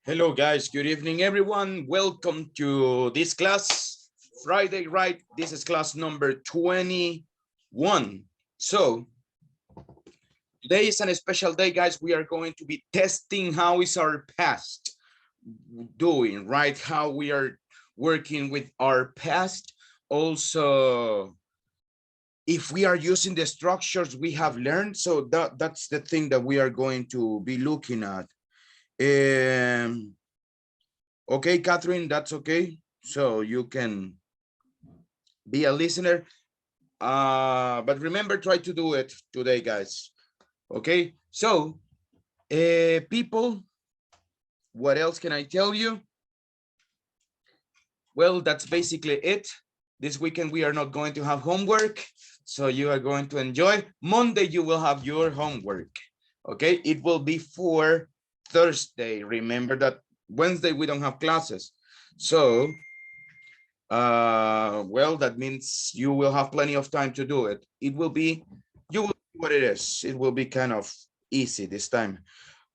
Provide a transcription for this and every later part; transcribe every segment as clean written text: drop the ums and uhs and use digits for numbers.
Hello guys, good evening everyone. Welcome to this class, Friday, right? This is class number 21. So today is a special day, guys. We are going to be testing how is our past doing, right? How we are working with our past. Also, if we are using the structures we have learned. So that's the thing that we are going to be looking at. Okay, Catherine, that's okay. So you can be a listener. But remember, try to do it today, guys. Okay, so people, what else can I tell you? Well, that's basically it. This weekend, we are not going to have homework. So you are going to enjoy. Monday, you will have your homework. Okay, it will be for Thursday. Remember that Wednesday, we don't have classes. So, well, that means you will have plenty of time to do it. It will be, you will see what it is. It will be kind of easy this time.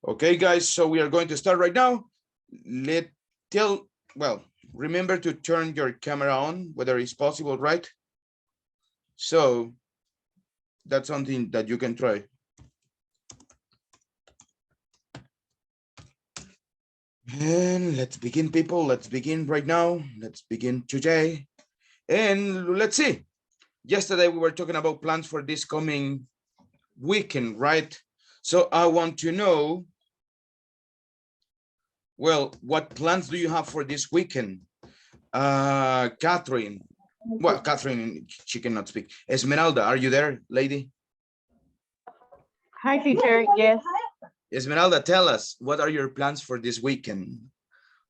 Okay, guys, so we are going to start right now. Well, remember to turn your camera on, whether it's possible, right? So that's something that you can try. And let's begin, people. Let's begin right now. Let's begin today. And let's see. Yesterday, we were talking about plans for this coming weekend, right? So I want to know, well, what plans do you have for this weekend? Catherine. Well, Catherine, she cannot speak. Esmeralda, are you there, lady? Hi, teacher. Yes. Esmeralda, tell us, what are your plans for this weekend?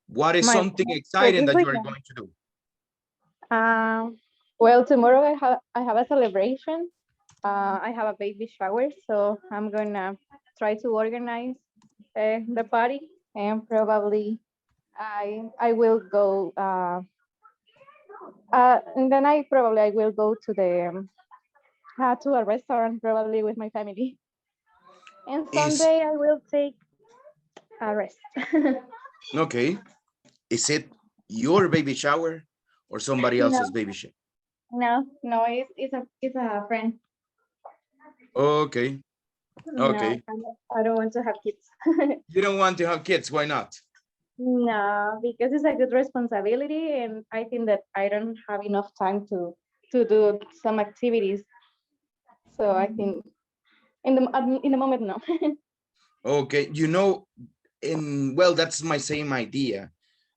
What is My something plans for exciting this that you are weekend? going to do? Well, tomorrow I have a celebration. I have a baby shower, so I'm gonna try to organize the party, and probably I will go. And then I will go to the to a restaurant, probably with my family. And Is Sunday I will take a rest. okay. Is it your baby shower or somebody No, else's baby shower? no, it's a friend. Okay, No, okay. I don't want to have kids. You don't want to have kids, why not? No, because it's a good responsibility, and I think that I don't have enough time to do some activities. So I think in the moment, no. Okay, you know, well, that's my same idea.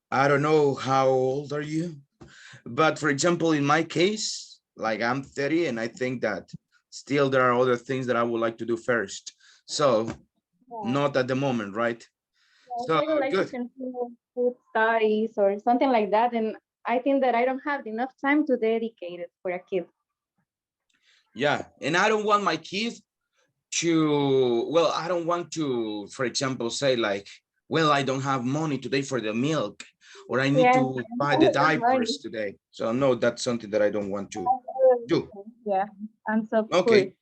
I don't know how old are you, but for example, in my case, like I'm 30 and I think that still there are other things that I would like to do first. So Yeah. not at the moment, right? So So I would like to good. continue with studies or something like that, and I think that I don't have enough time to dedicate it for a kid. Yeah, and I don't want my kids to, well, I don't want to, for example, say like, well, I don't have money today for the milk, or I need Yes, to buy the that's diapers money. today. So no, that's something that I don't want to do. Yeah, I'm so poor. Okay.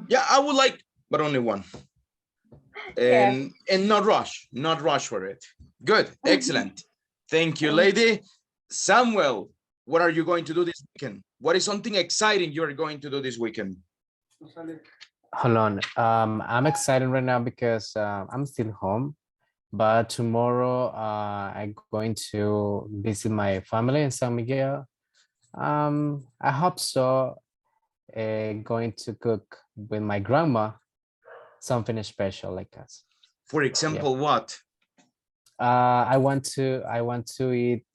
Yeah, I would like, but only one. Yeah. And not rush for it. Good, excellent. Thank you, lady. Samuel, what are you going to do this weekend? What is something exciting you are going to do this weekend? Hold on. I'm excited right now because I'm still home, but tomorrow I'm going to visit my family in San Miguel. I hope so. Going to cook with my grandma something special like us. For example, Yeah. what? I want to eat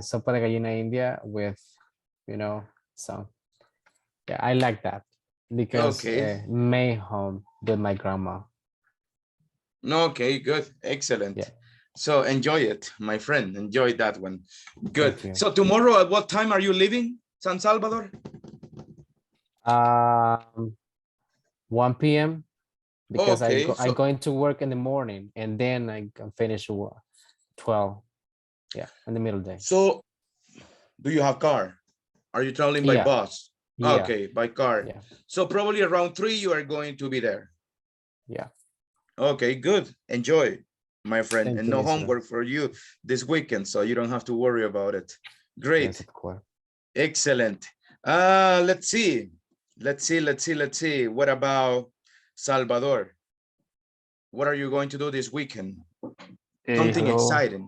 sopa de gallina India with, some. Yeah, I like that because Okay. May home with my grandma. Okay, good, excellent. Yeah. So enjoy it, my friend. Enjoy that one. Good. Thank you. So tomorrow, at what time are you leaving San Salvador? 1 p.m. because Okay, I so go into work in the morning and then I can finish 12. Yeah, in the middle day. So, do you have car? Are you traveling by Yeah. bus? Yeah. Okay, by car. Yeah. So probably around 3 you are going to be there. Yeah. Okay, good. Enjoy, my friend. Thank And you, no Mr. homework for you this weekend, so you don't have to worry about it. Yes, Great. of course. Excellent. Let's see. Let's see. What about Salvador? What are you going to do this weekend? Hey, Something hello. exciting.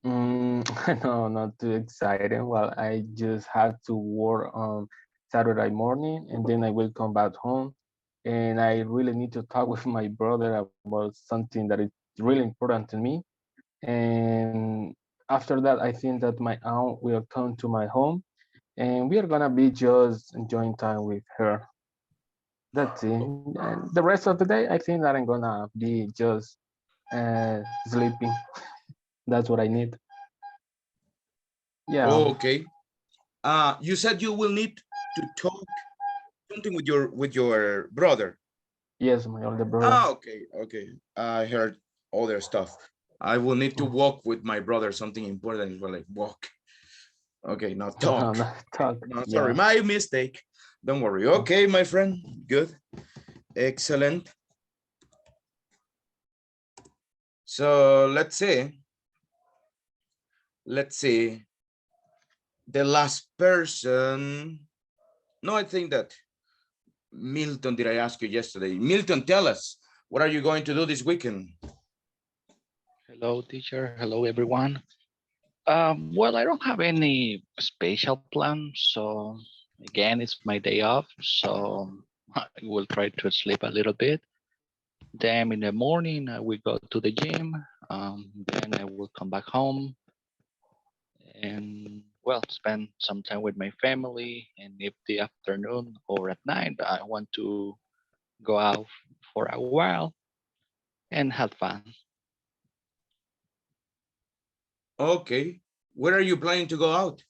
No, not too exciting. Well, I just had to work on Saturday morning and then I will come back home. And I really need to talk with my brother about something that is really important to me. And after that, I think that my aunt will come to my home and we are gonna be just enjoying time with her. That's it. And the rest of the day, I think that I'm gonna be just sleeping. That's what I need. Yeah. Okay. You said you will need to talk something with your brother. Yes, my older brother. Ah, okay, okay. I heard other stuff. I will need to walk with my brother. Something important. Well, like walk. Okay, now No, talk. no, talk. No, sorry, Yeah. my mistake. Don't worry. Okay, my friend. Good. Excellent. So let's see. Let's see. The last person. No, I think that Milton, did I ask you yesterday? Milton, tell us, what are you going to do this weekend? Hello, teacher. Hello, everyone. Well, I don't have any special plan. So again, it's my day off. So I will try to sleep a little bit. Then in the morning, I will go to the gym. Then I will come back home and well, spend some time with my family. And if the afternoon or at night, I want to go out for a while and have fun. Okay. Where are you planning to go out?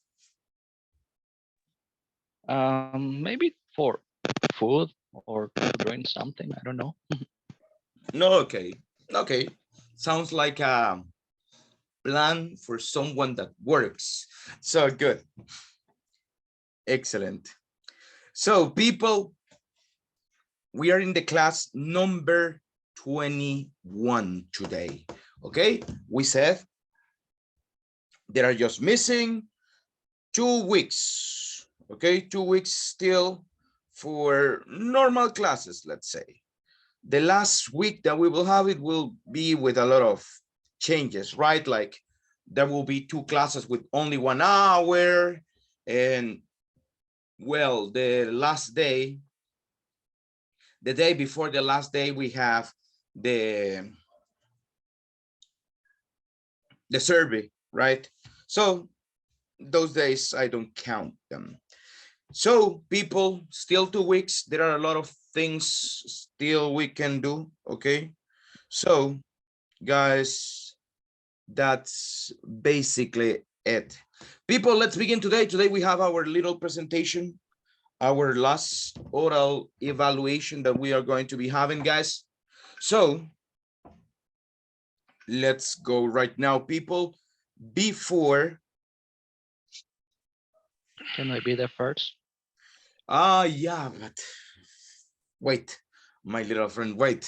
Maybe for food or doing something. I don't know. No, okay. Okay. Sounds like a plan for someone that works. So good. Excellent. So people, we are in the class number 21 today. Okay. We said there are just missing 2 weeks. Okay. 2 weeks still for normal classes, let's say. The last week that we will have it will be with a lot of changes, right? Like there will be 2 classes with only 1 hour. And well, the last day, the day before the last day, we have the survey, right? So those days, I don't count them. So people, still 2 weeks. There are a lot of things still we can do, okay? So guys, that's basically it. People, let's begin today. Today we have our little presentation, our last oral evaluation that we are going to be having, guys. So let's go right now, people. Before Can I be the first? yeah, but wait, my little friend, wait.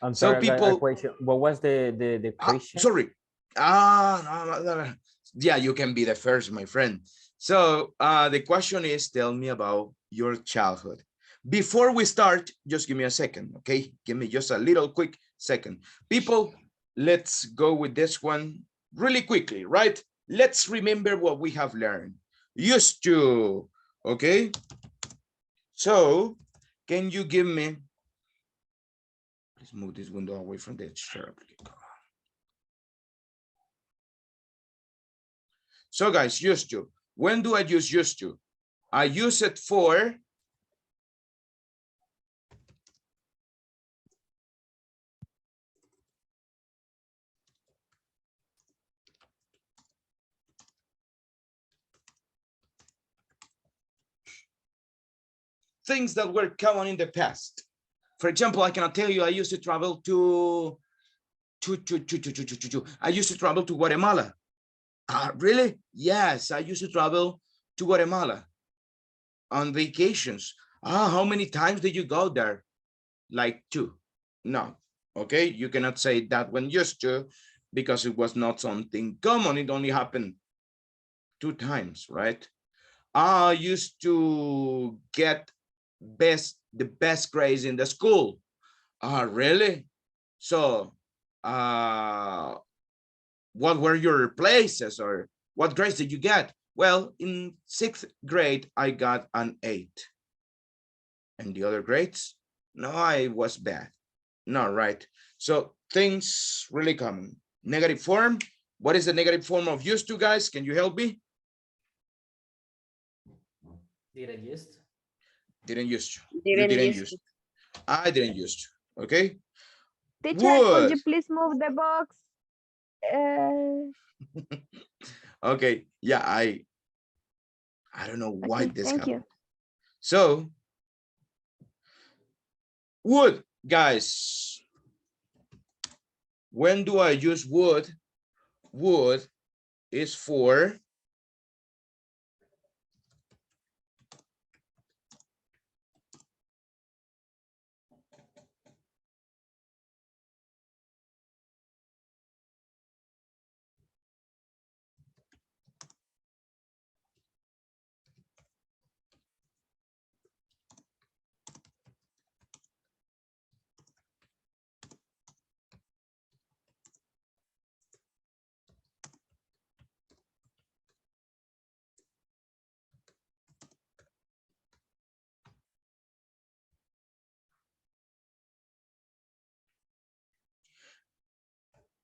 I'm So sorry, I got a people, question. What was the question? sorry. No. Yeah, you can be the first, my friend. So the question is, tell me about your childhood. Before we start, just give me a second, okay? Give me just a little quick second. People, let's go with this one really quickly, right? Let's remember what we have learned. Used to, okay? So can you give me, let's move this window away from the chair. So guys, used to. When do I use used to? I use it for things that were common in the past. For example, I cannot tell you I used to travel to I used to travel to Guatemala. Really? Yes, I used to travel to Guatemala on vacations. How many times did you go there? Like 2? No. Okay, you cannot say that when used to, because it was not something common. It only happened 2 times, right? I used to get the best grades in the school. Really? So, what were your places, or what grades did you get? Well, in 6th grade, I got an 8. And the other grades? No, I was bad. No, right. So things really common. Negative form. What is the negative form of used to, guys? Can you help me? Didn't used. Didn't used to. You Didn't didn't use used it. to. I didn't used to. Okay. Teacher, could Would. you please move the box? Okay. Yeah, I don't know why Okay, this thank you. happened. So would, guys. When do I use would? Would is for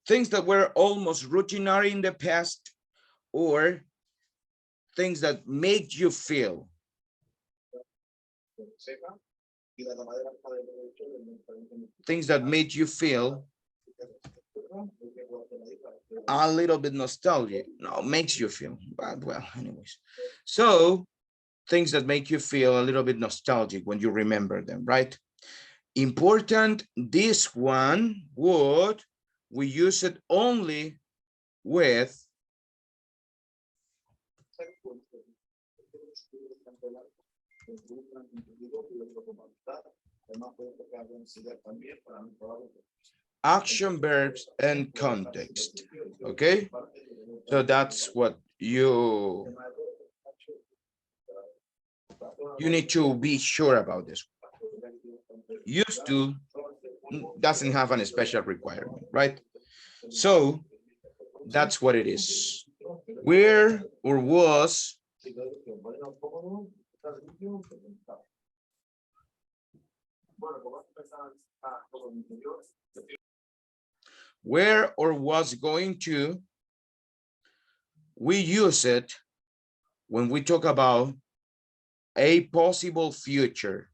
things that were almost routinary in the past, or things that make you feel. Things that made you feel a little bit nostalgic. No, makes you feel, but well, anyways. So things that make you feel a little bit nostalgic when you remember them, right? Important, this one would, we use it only with action verbs and context. Okay, so that's what you need to be sure about. This used to doesn't have any special requirement, right? So that's what it is. Where or was where or was going to, we use it when we talk about a possible future.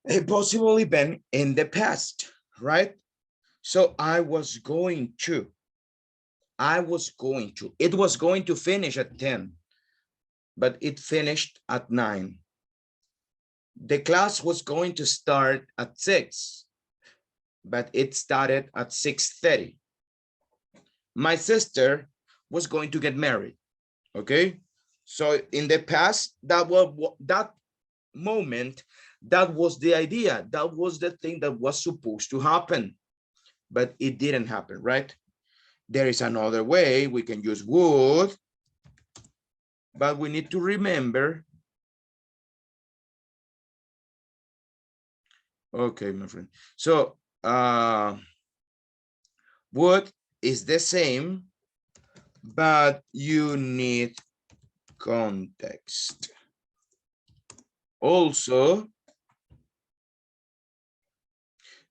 A possible event in the past, right? So I was going to, it was going to finish at 10, but it finished at 9. The class was going to start at 6, but it started at 6:30. My sister was going to get married, okay? So in the past, that was that moment, that was the idea, that was the thing that was supposed to happen, but it didn't happen, right? There is another way we can use would, but we need to remember. Okay, my friend. So would is the same, but you need context. Also,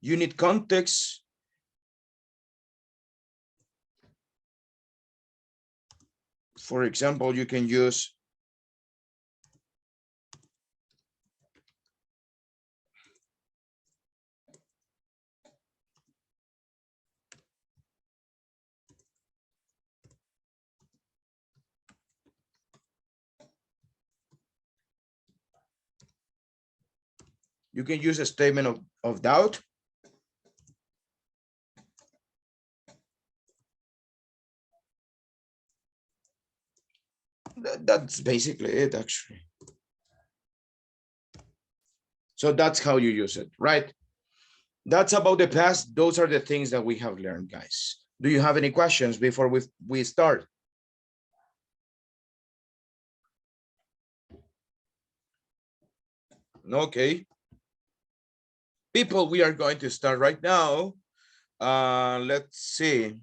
you need context for example, you can use You can use a statement of doubt. That's basically it, actually. So that's how you use it, right? That's about the past. Those are the things that we have learned, guys. Do you have any questions before we start? Okay. People, we are going to start right now. Let's see.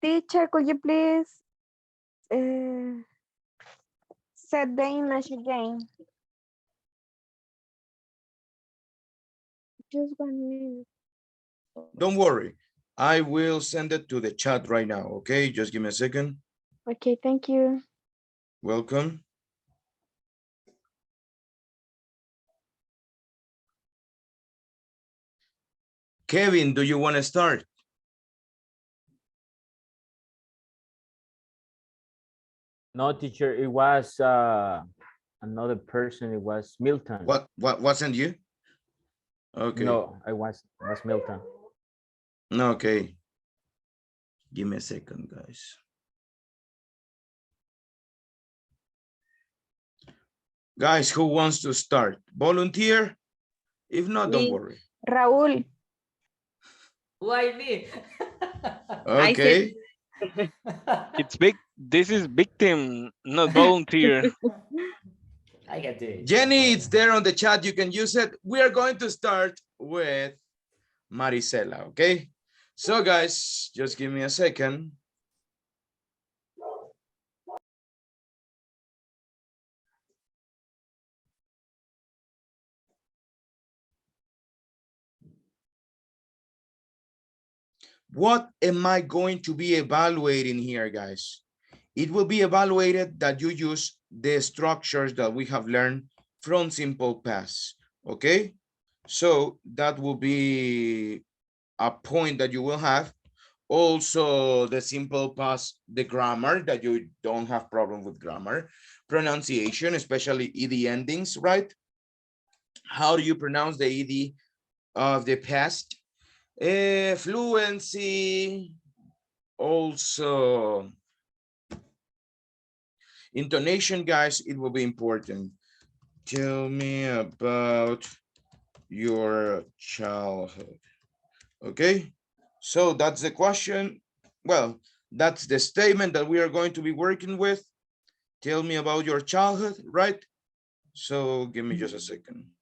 Teacher, could you please set the image again? Just 1 minute. Don't worry. I will send it to the chat right now, okay? Just give me a second. Okay, thank you. Welcome. Kevin, do you want to start? No, teacher, it was another person. It was Milton. What wasn't you? Okay. No, I was Milton. Okay. Give me a second, guys. Guys, who wants to start? Volunteer? If not, don't worry. Raúl, Why me? Okay. It's big. This is victim, not volunteer. I can do it. Jenny, it's there on the chat. You can use it. We are going to start with Marisela, okay? So, guys, just give me a second. What am I going to be evaluating here, guys? It will be evaluated that you use the structures that we have learned from simple past, okay? So that will be a point that you will have. Also, the simple past, the grammar, that you don't have problem with grammar. Pronunciation, especially ED endings, right? How do you pronounce the ED of the past? Fluency, also intonation, guys, it will be important. Tell me about your childhood. Okay, so that's the question. Well, that's the statement that we are going to be working with. Tell me about your childhood, right? So give me just a second.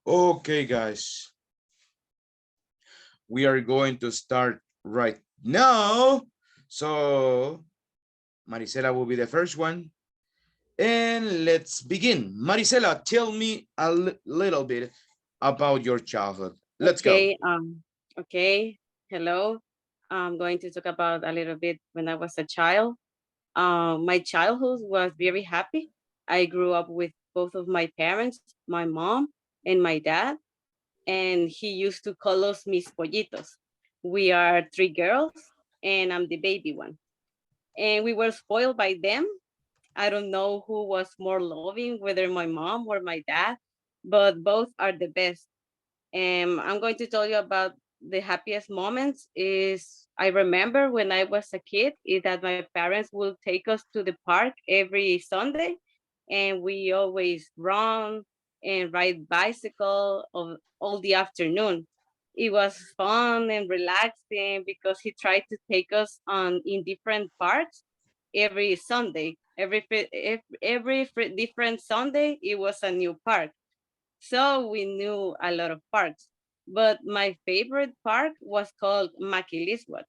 Okay, guys. We are going to start right now. So Marisela will be the first one. And let's begin. Marisela, tell me a little bit about your childhood. Let's go. Okay. Hello. I'm going to talk about a little bit when I was a child. My childhood was very happy. I grew up with both of my parents, my mom and my dad, and he used to call us mis pollitos. We are three girls, and I'm the baby one. And we were spoiled by them. I don't know who was more loving, whether my mom or my dad, but both are the best. And I'm going to tell you about the happiest moments is I remember when I was a kid is that my parents would take us to the park every Sunday, and we always run and ride bicycle of all the afternoon. It was fun and relaxing because he tried to take us on in different parks every Sunday. Different Sunday, it was a new park. So we knew a lot of parks. But my favorite park was called Maquilisguat.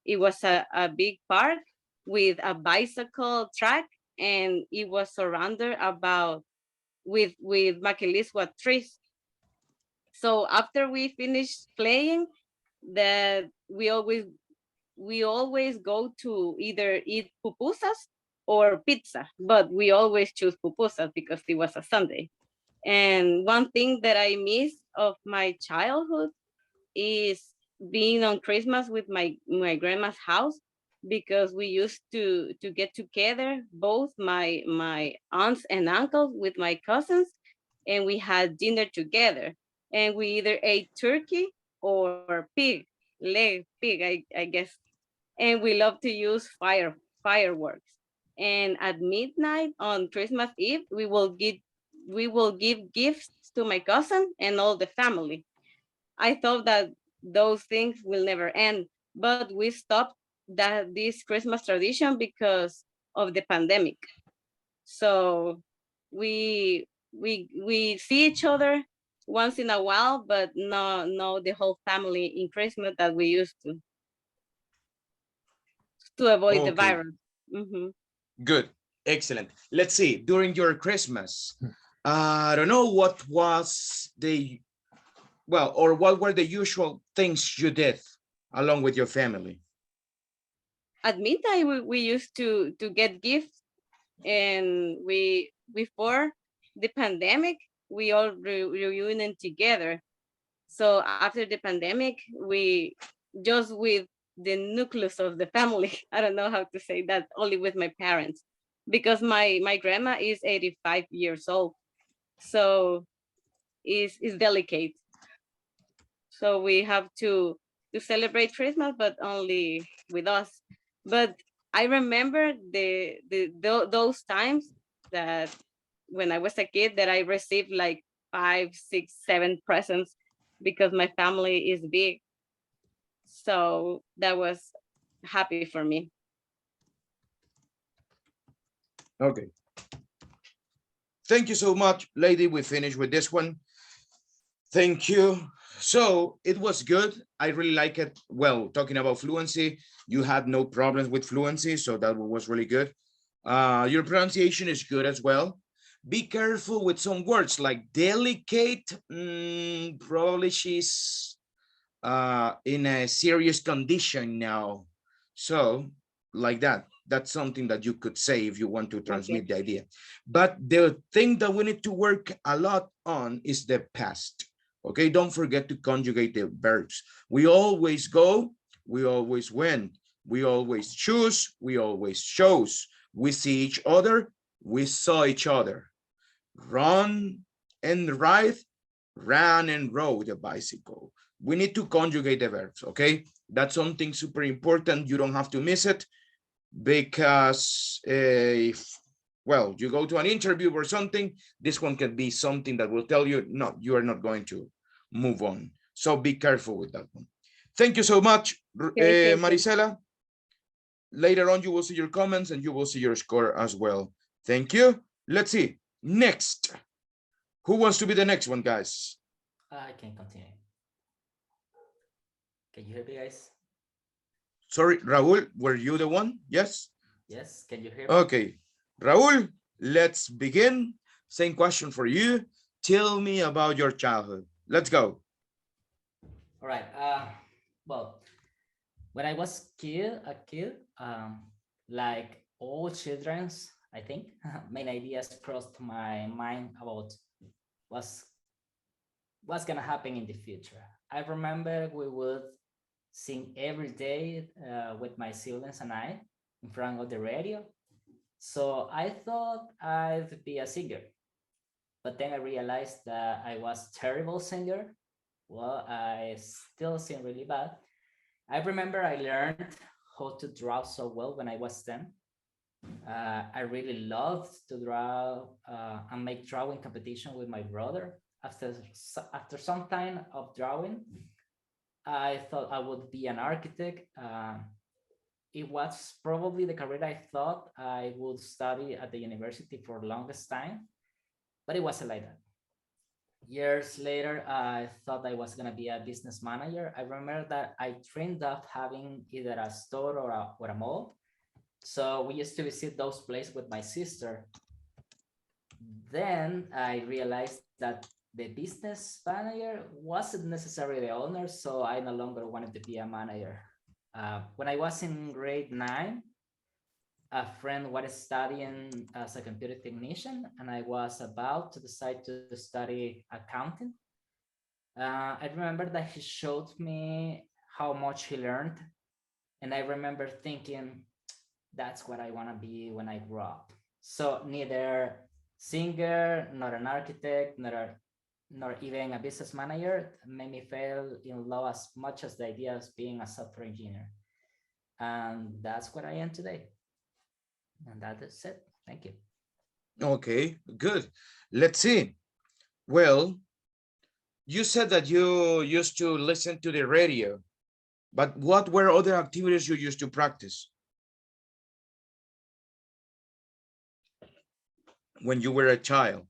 It was a big park with a bicycle track, and it was surrounded about with Maquilisguat trees. So after we finished playing, that we always go to either eat pupusas or pizza, but we always choose pupusas because it was a Sunday. And one thing that I miss of my childhood is being on Christmas with my grandma's house, because we used to get together, both my aunts and uncles with my cousins, and we had dinner together. And we either ate turkey or pig, I guess. And we love to use fireworks. And at midnight on Christmas Eve, we will give gifts to my cousin and all the family. I thought that those things will never end, but we stopped this Christmas tradition because of the pandemic. So we see each other once in a while, but no the whole family in Christmas that we used to avoid the Okay, virus. Mhm. good, excellent. Let's see, during your Christmas, I don't know what was the, well, or what were the usual things you did along with your family? At midnight, we used to get gifts, and we before the pandemic we all reunion together. So after the pandemic, we just with the nucleus of the family. I don't know how to say that, only with my parents, because my grandma is 85 years old, so is delicate. So we have to celebrate Christmas, but only with us. But I remember those times that when I was a kid that I received like 5, 6, 7 presents because my family is big. So that was happy for me. Okay, thank you so much, lady. We finished with this one. Thank you. So it was good. I really like it. Well, talking about fluency, you had no problems with fluency, so that was really good. Your pronunciation is good as well. Be careful with some words like delicate. Probably she's in a serious condition now. So like that, that's something that you could say if you want to transmit the idea. But the thing that we need to work a lot on is the past. Okay, don't forget to conjugate the verbs. We always go, we always went, we always choose, we always chose. We see each other, we saw each other. Run and ride, ran and rode a bicycle. We need to conjugate the verbs, okay? That's something super important. You don't have to miss it, because if, well, you go to an interview or something, this one can be something that will tell you, no, you are not going to move on. So be careful with that one. Thank you so much, Okay, thank you. Marisela. Later on, you will see your comments and you will see your score as well. Thank you. Let's see. Next. Who wants to be the next one, guys? I can continue. Can you hear me, guys? Sorry, Raul, were you the one? Yes? Yes, can you hear me? Okay. Raul, let's begin. Same question for you. Tell me about your childhood. Let's go. All right. Well, when I was a kid, like all children's, I think, main ideas crossed my mind about what's gonna happen in the future. I remember we would sing every day with my siblings and I in front of the radio. So I thought I'd be a singer, but then I realized that I was terrible singer. Well, I still sing really bad. I remember I learned how to draw so well when I was 10. I really loved to draw and make drawing competition with my brother. After some time of drawing, I thought I would be an architect. It was probably the career I thought I would study at the university for the longest time, but it wasn't like that. Years later, I thought I was going to be a business manager. I remember that I dreamed of having either a store or a mall. So we used to visit those places with my sister. Then I realized that the business manager wasn't necessarily the owner, so I no longer wanted to be a manager. When I was in grade 9, a friend was studying as a computer technician, and I was about to decide to study accounting. I remember that he showed me how much he learned, and I remember thinking, that's what I want to be when I grow up. So neither singer, nor an architect, nor even a business manager made me fall in love as much as the idea of being a software engineer. And that's what I am today. And that is it. Thank you. Okay, good. Let's see. Well, you said that you used to listen to the radio, but what were other activities you used to practice when you were a child?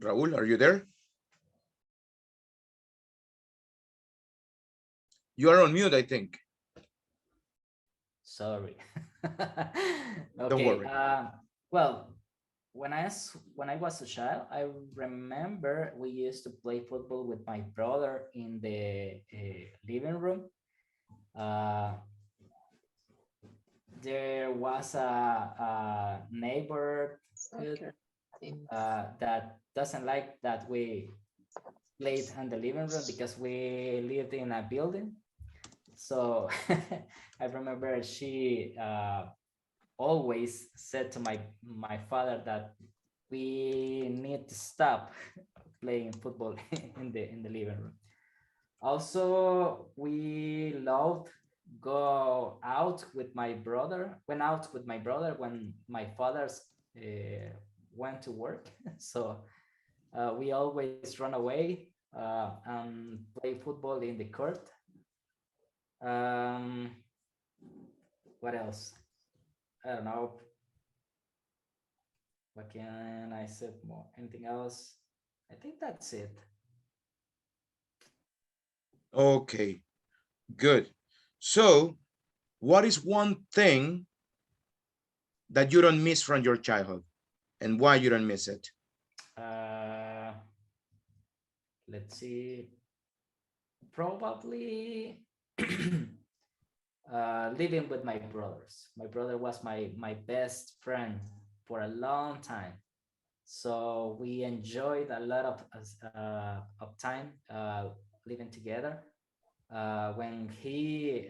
Raúl, are you there? You are on mute, I think. Sorry. Don't worry. Well, when I was a child, I remember we used to play football with my brother in the living room. There was a neighbor that doesn't like that we played in the living room because we lived in a building. So I remember she always said to my father that we need to stop playing football in the living room. Also, we loved went out with my brother when my father's went to work. So we always run away and play football in the court. What else? I don't know. What can I say more? Anything else? I think that's it. Okay, good. So what is one thing that you don't miss from your childhood and why you don't miss it? Let's see. Probably living with my brothers. My brother was my best friend for a long time. So we enjoyed a lot of time living together. When he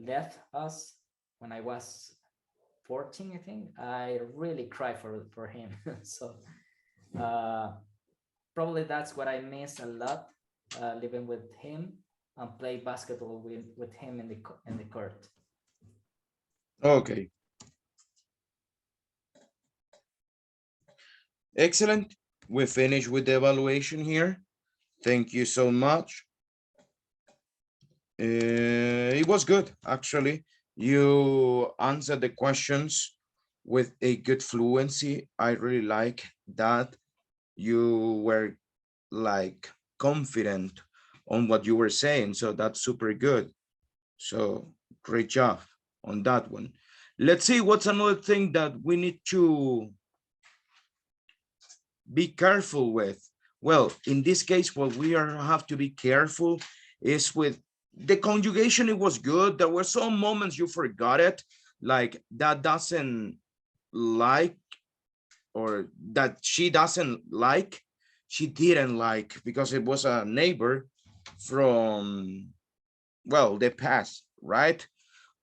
left us when I was 14, I think, I really cried for him. So probably that's what I miss a lot, living with him and play basketball with him in the court. Okay. Excellent. We finished with the evaluation here. Thank you so much. It was good, actually. You answered the questions with a good fluency. I really like that you were like confident on what you were saying. So that's super good. So great job on that one. Let's see what's another thing that we need to be careful with. Well, in this case, what we have to be careful is with the conjugation. It was good. There were some moments you forgot it, like that doesn't like or that she doesn't like, she didn't like, because it was a neighbor from, well, the past, right?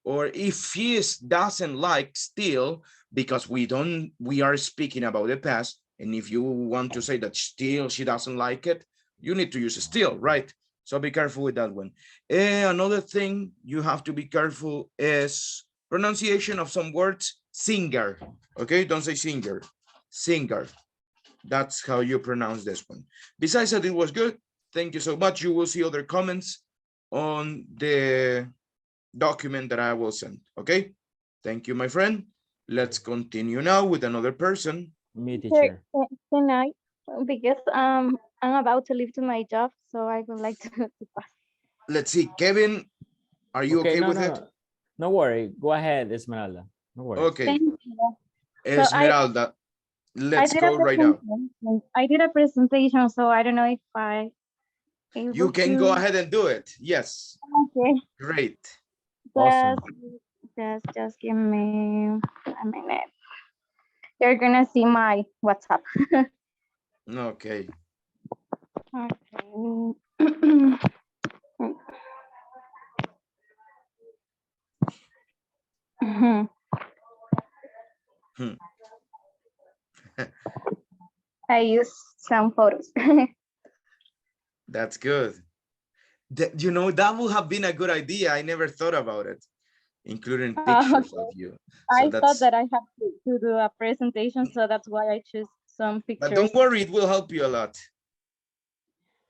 Or if she doesn't like still, because we are speaking about the past, and if you want to say that still she doesn't like it, you need to use still, right? So be careful with that one. Another thing you have to be careful is pronunciation of some words. Singer, okay? Don't say singer, singer. That's how you pronounce this one. Besides that, it was good. Thank you so much. You will see other comments on the document that I will send, okay? Thank you, my friend. Let's continue now with another person. Me, Sir, teacher. can I? Because I'm about to leave to my job, so I would like to, to pass. Let's see, Kevin, are you Okay, okay no, with no, it? no. No worry. Go ahead, Esmeralda. No worries. Okay, Thank you. So Esmeralda, I let's did a go right now. presentation. I did a presentation, so I don't know if I You able can go to. ahead and do it. Yes, Okay, great. Awesome. just give me a minute. You're gonna see my WhatsApp. Okay, Okay. Mhm. hmm. I use some photos. That's good. You know, that would have been a good idea. I never thought about it, including pictures of you. So I thought that's, that I have to do a presentation, so that's why I choose some but pictures. don't worry, it will help you a lot.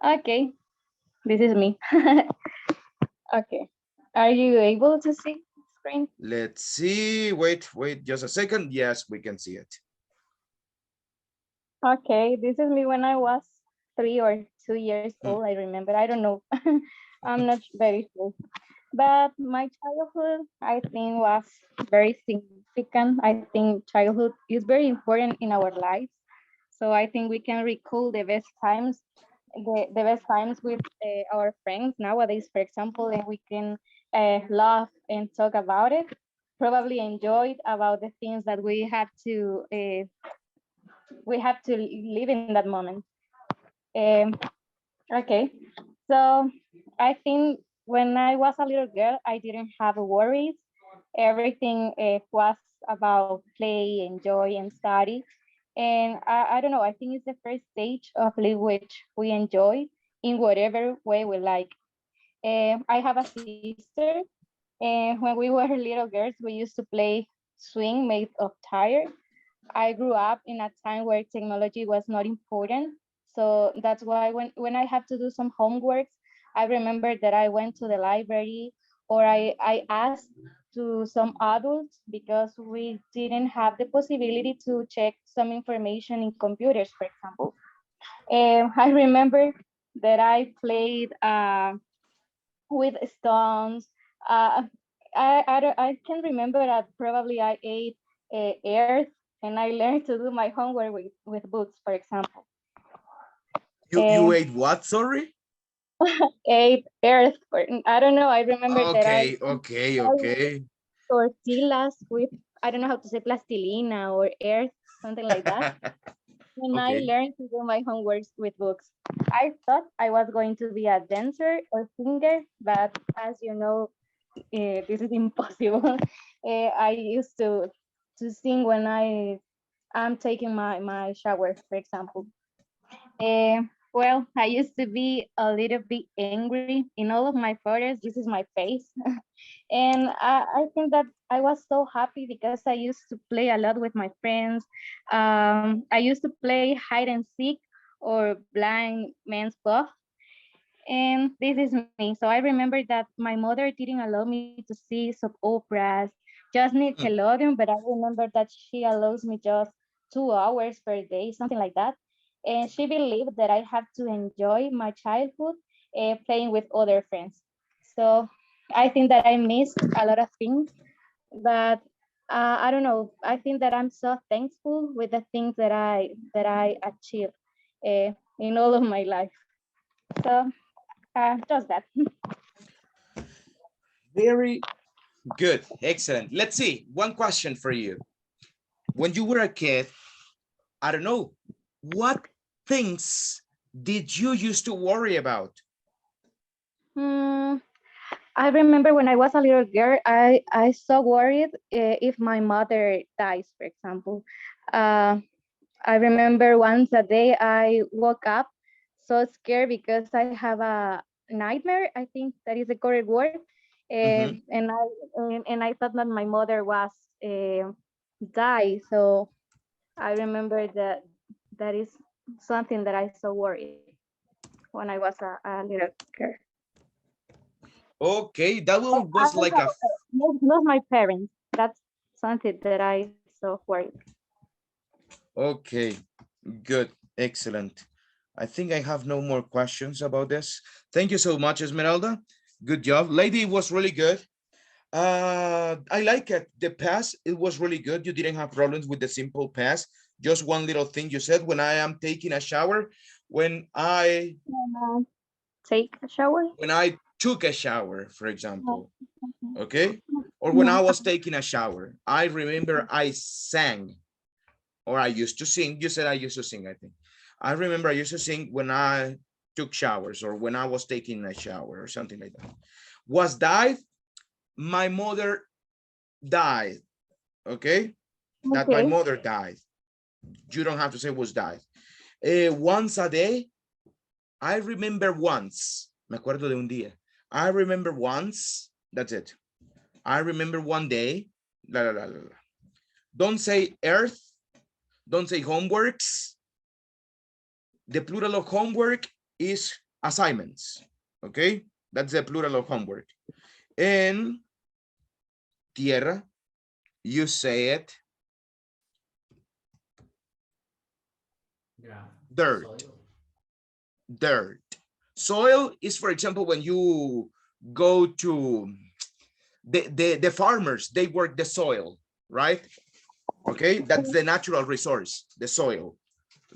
Okay, this is me. Okay, are you able to see screen? Let's see, wait just a second. Yes, we can see it. Okay, this is me when I was 3 or 2 years Hmm. old. I remember. I don't know. I'm not very sure. But my childhood, I think, was very significant. I think childhood is very important in our lives. So I think we can recall the best times, the best times with our friends nowadays, for example, and we can laugh and talk about it. Probably enjoy about the things that we have to live in that moment. Um, okay, so I think when I was a little girl, I didn't have worries. Everything was about play, enjoy, and study. And I don't know, I think it's the first stage of life which we enjoy in whatever way we like. I have a sister, and when we were little girls, we used to play swing made of tire. I grew up in a time where technology was not important. So that's why when I have to do some homework, I remember that I went to the library or I asked to some adults because we didn't have the possibility to check some information in computers, for example. I remember that I played with stones. Uh, I can remember that probably I ate earth and I learned to do my homework with books, for example. You ate what, sorry? Ate earth. I don't know. I remember that Okay, okay, I okay. tortillas with, I don't know how to say plastilina or earth, something like that. And I Okay. learned to do my homeworks with books. I thought I was going to be a dancer or singer, but as you know, this is impossible. I used to sing when I'm taking my shower, for example. Well, I used to be a little bit angry in all of my photos. This is my face. And I think that I was so happy because I used to play a lot with my friends. I used to play hide and seek or blind man's buff. And this is me. So I remember that my mother didn't allow me to see soap operas, just Hmm. Nickelodeon, but I remember that she allows me just 2 hours per day, something like that. And she believed that I have to enjoy my childhood playing with other friends. So I think that I missed a lot of things, but I don't know. I think that I'm so thankful with the things that I achieved in all of my life. So just that. Very good. Excellent. Let's see. One question for you. When you were a kid, I don't know, what things did you used to worry about? I remember when I was a little girl, I so worried if my mother dies, for example. I remember once a day I woke up so scared because I have a nightmare. I think that is the correct word. Mhm. And I thought that my mother was die. So I remember that that is something that I so worried when I was a little girl. Okay, that one I was don't like have a, not my parents. That's something that I so worried. okay, good, excellent. I think I have no more questions about this. Thank you so much, Esmeralda. Good job. Lady, it was really good. I like it. The pass, it was really good. You didn't have problems with the simple pass. Just one little thing you said, when I am taking a shower, when I Take a shower. when I took a shower, for Oh, example, okay. okay? Or when Yeah. I was taking a shower, I remember I sang, or I used to sing. You said I used to sing, I think. I remember I used to sing when I took showers or when I was taking a shower or something like that. Was died, my mother died, okay? That my Okay. mother died. You don't have to say was died. Once a day, I remember once, me acuerdo de un día. I remember once, that's it. I remember one day, la, la, la, la, la. Don't say earth, don't say homeworks. The plural of homework is assignments, okay? That's the plural of homework. And tierra, you say it, Yeah. dirt, Soil. dirt. Soil is, for example, when you go to the farmers, they work the soil, right? Okay, that's the natural resource, the soil.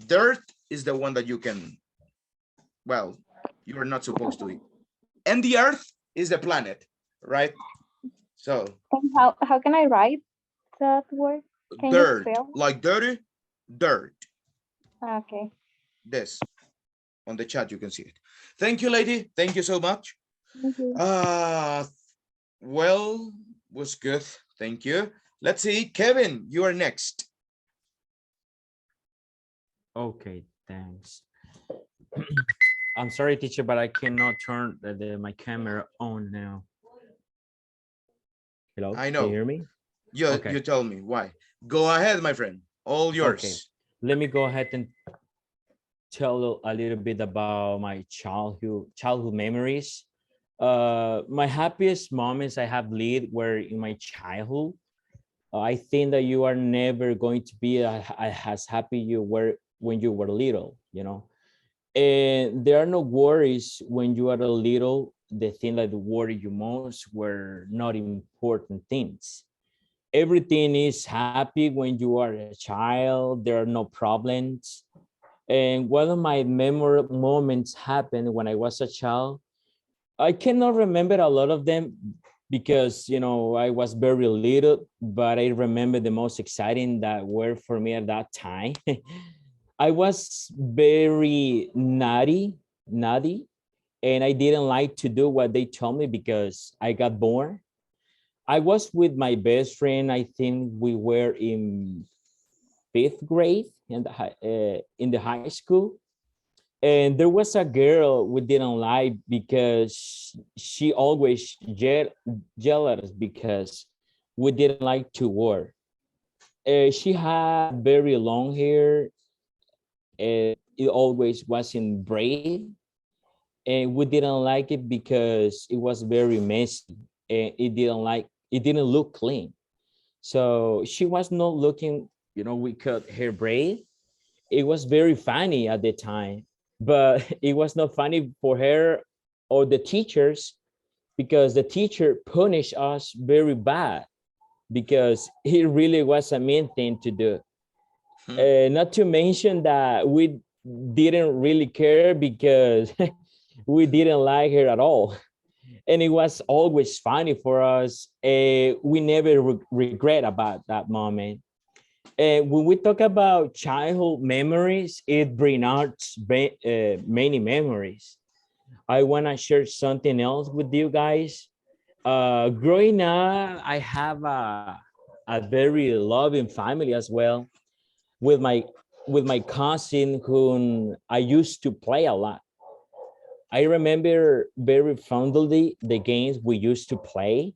Dirt is the one that you can, well, you're not supposed to eat. And the earth is the planet, right? So And how can I write that word? Can you dirt, spell? like dirty, dirt. Okay. This on the chat, you can see it. Thank you, lady. Thank you so much. Thank you. Well, was good. Thank you. Let's see, Kevin, you are next. Okay, thanks. I'm sorry, teacher, but I cannot turn my camera on now. Hello, I can you know. hear me? You Okay. tell me why. Go ahead, my friend. All yours. Okay, let me go ahead and tell a little bit about my childhood memories. My happiest moments I have lived were in my childhood. I think that you are never going to be as happy you were when you were little, you know. And there are no worries when you are a little. The thing that worry you most were not important things. Everything is happy when you are a child. There are no problems. And one of my memorable moments happened when I was a child. I cannot remember a lot of them because, you know, I was very little, but I remember the most exciting that were for me at that time. I was very naughty, and I didn't like to do what they told me because I got bored. I was with my best friend. I think we were in fifth grade in the high school, and there was a girl we didn't like because she always jealous because we didn't like to work. She had very long hair. It always was in braid, and we didn't like it because it was very messy and it didn't look clean. So she was not looking, you know, we cut her braid. It was very funny at the time, but it was not funny for her or the teachers because the teacher punished us very bad because it really was a mean thing to do. Not to mention that we didn't really care because we didn't like her at all. And it was always funny for us. We never regret about that moment. when we talk about childhood memories, it brings out many memories. I want to share something else with you guys. Growing up, I have a very loving family as well with my cousin whom I used to play a lot. I remember very fondly the games we used to play,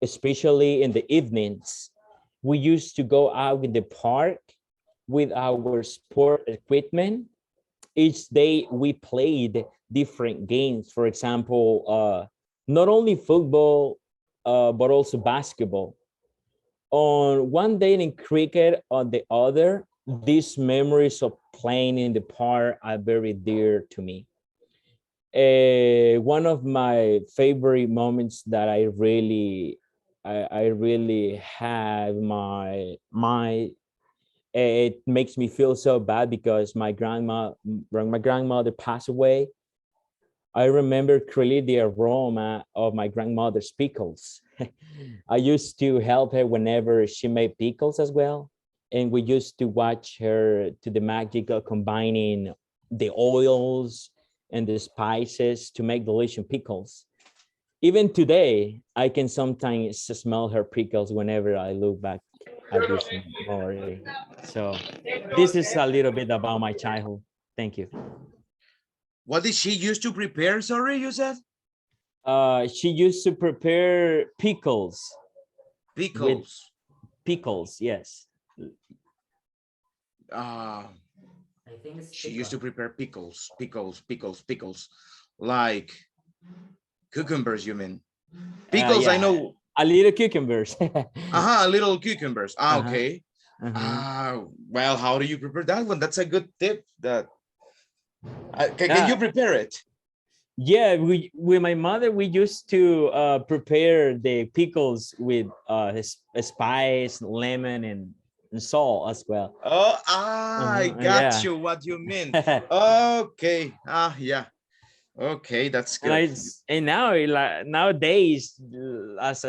especially in the evenings. We used to go out in the park with our sport equipment. Each day we played different games. For example, not only football, but also basketball. On one day in cricket, on the other, these memories of playing in the park are very dear to me. One of my favorite moments that I really have it makes me feel so bad because my grandmother passed away. I remember clearly the aroma of my grandmother's pickles. I used to help her whenever she made pickles as well. And we used to watch her to the magic of combining the oils and the spices to make delicious pickles. Even today, I can sometimes smell her pickles whenever I look back at this memory. So this is a little bit about my childhood. Thank you. What did she use to prepare? Sorry, you said? She used to prepare pickles. Pickles. Pickles, yes. Uh, I think it's she used to pickle. prepare pickles. Like cucumbers, you mean? Pickles, I Yeah, know. a little cucumbers. Little cucumbers. Uh-huh. Okay. Well, how do you prepare that one? That's a good tip. That can you prepare it? Yeah, with my mother, we used to prepare the pickles with spice, lemon, and salt as well. Oh, I got Yeah. you. What you mean? Okay. Yeah. Okay, that's good. And now, like nowadays, as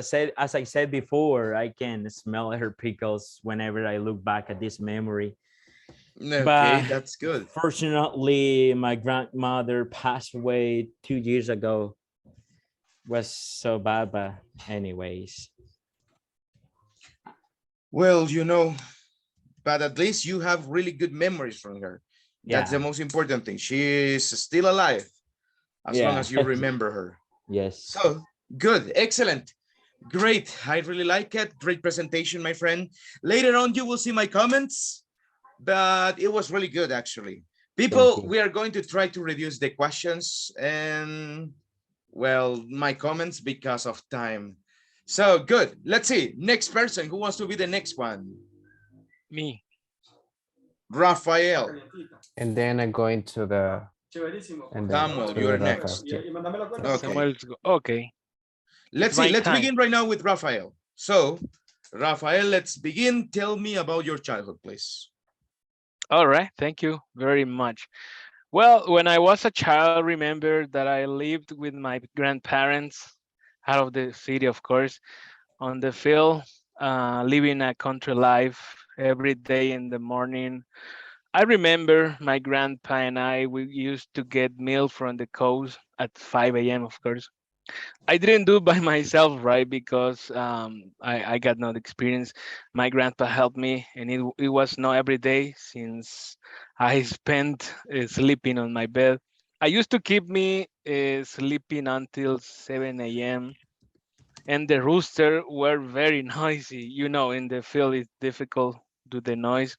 I said before, I can smell her pickles whenever I look back at this memory. Okay, But that's good. fortunately, my grandmother passed away 2 years ago. Was so bad, but anyways. Well, but at least you have really good memories from her. That's the most important thing. She is still alive as long as you remember her. Yes. So good, excellent, great. I really like it. Great presentation, my friend. Later on, you will see my comments, but it was really good, actually. People, we are going to try to reduce the questions and, well, my comments because of time. So good. Let's see. Next person. Who wants to be the next one? Me. Rafael. And then I go into the Samuel, you're next. Okay. Samuel's okay. Let's see. Let's begin right now with Rafael. So, Rafael, let's begin. Tell me about your childhood, please. All right. Thank you very much. Well, when I was a child, remember that I lived with my grandparents out of the city, of course, on the field, living a country life every day in the morning. I remember my grandpa and we used to get milk from the cows at 5 a.m., of course. I didn't do by myself, right? Because I got no experience. My grandpa helped me, and it was not every day since I spent sleeping on my bed. I used to keep me sleeping until 7 a.m. And the rooster were very noisy. In the field it's difficult do the noise.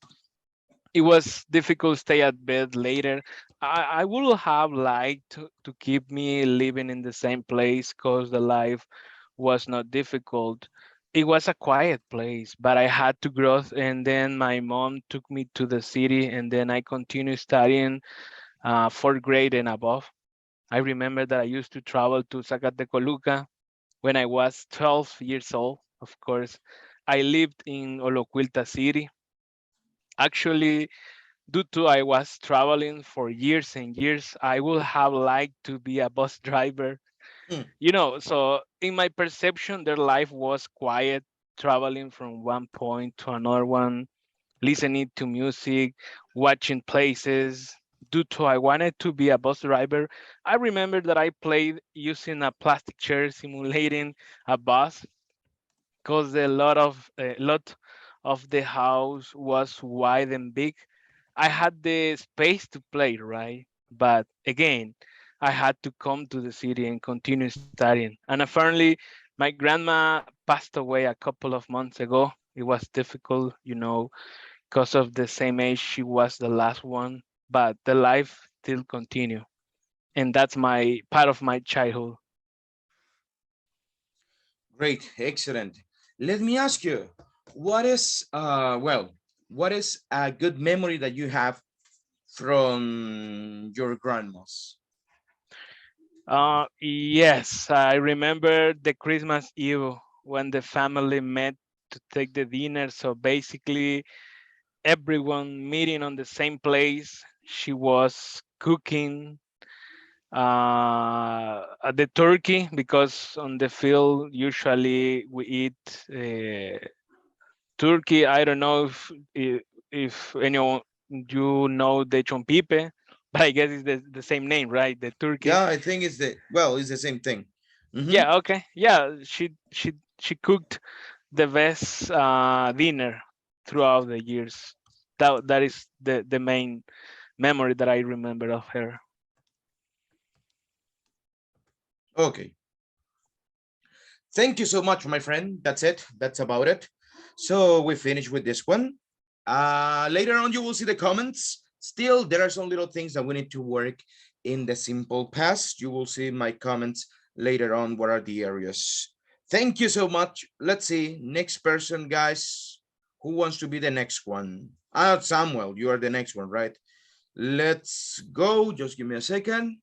It was difficult to stay at bed later. I would have liked to keep me living in the same place because the life was not difficult. It was a quiet place, but I had to grow. And then my mom took me to the city, and then I continued studying fourth grade and above. I remember that I used to travel to Zacatecoluca when I was 12 years old. Of course, I lived in Oloquilta City. Actually, due to I was traveling for years and years, I would have liked to be a bus driver. So in my perception, their life was quiet, traveling from one point to another one. listening to music, watching places. Due to I wanted to be a bus driver, I remember that I played using a plastic chair simulating a bus because a lot of the house was wide and big. I had the space to play, right? But again, I had to come to the city and continue studying. And apparently, my grandma passed away a couple of months ago. It was difficult, because of the same age she was the last one, but the life still continue. And that's my part of my childhood. Great, excellent. Let me ask you, what is a good memory that you have from your grandma's? Yes, I remember the Christmas Eve when the family met to take the dinner. So basically, everyone meeting on the same place. She was cooking the turkey because on the field usually we eat turkey. I don't know if anyone you know the chompipe, but I guess it's the same name, right? The turkey. Yeah, I think it's the same thing. Mhm. Yeah, okay. Yeah, she cooked the best dinner throughout the years. That is the main memory that I remember of her. Okay. Thank you so much, my friend. That's it. That's about it. So we finish with this one. Later on, you will see the comments. Still, there are some little things that we need to work in the simple past. You will see my comments later on. What are the areas? Thank you so much. Let's see. Next person, guys. Who wants to be the next one? Samuel, you are the next one, right? Let's go. Just give me a second.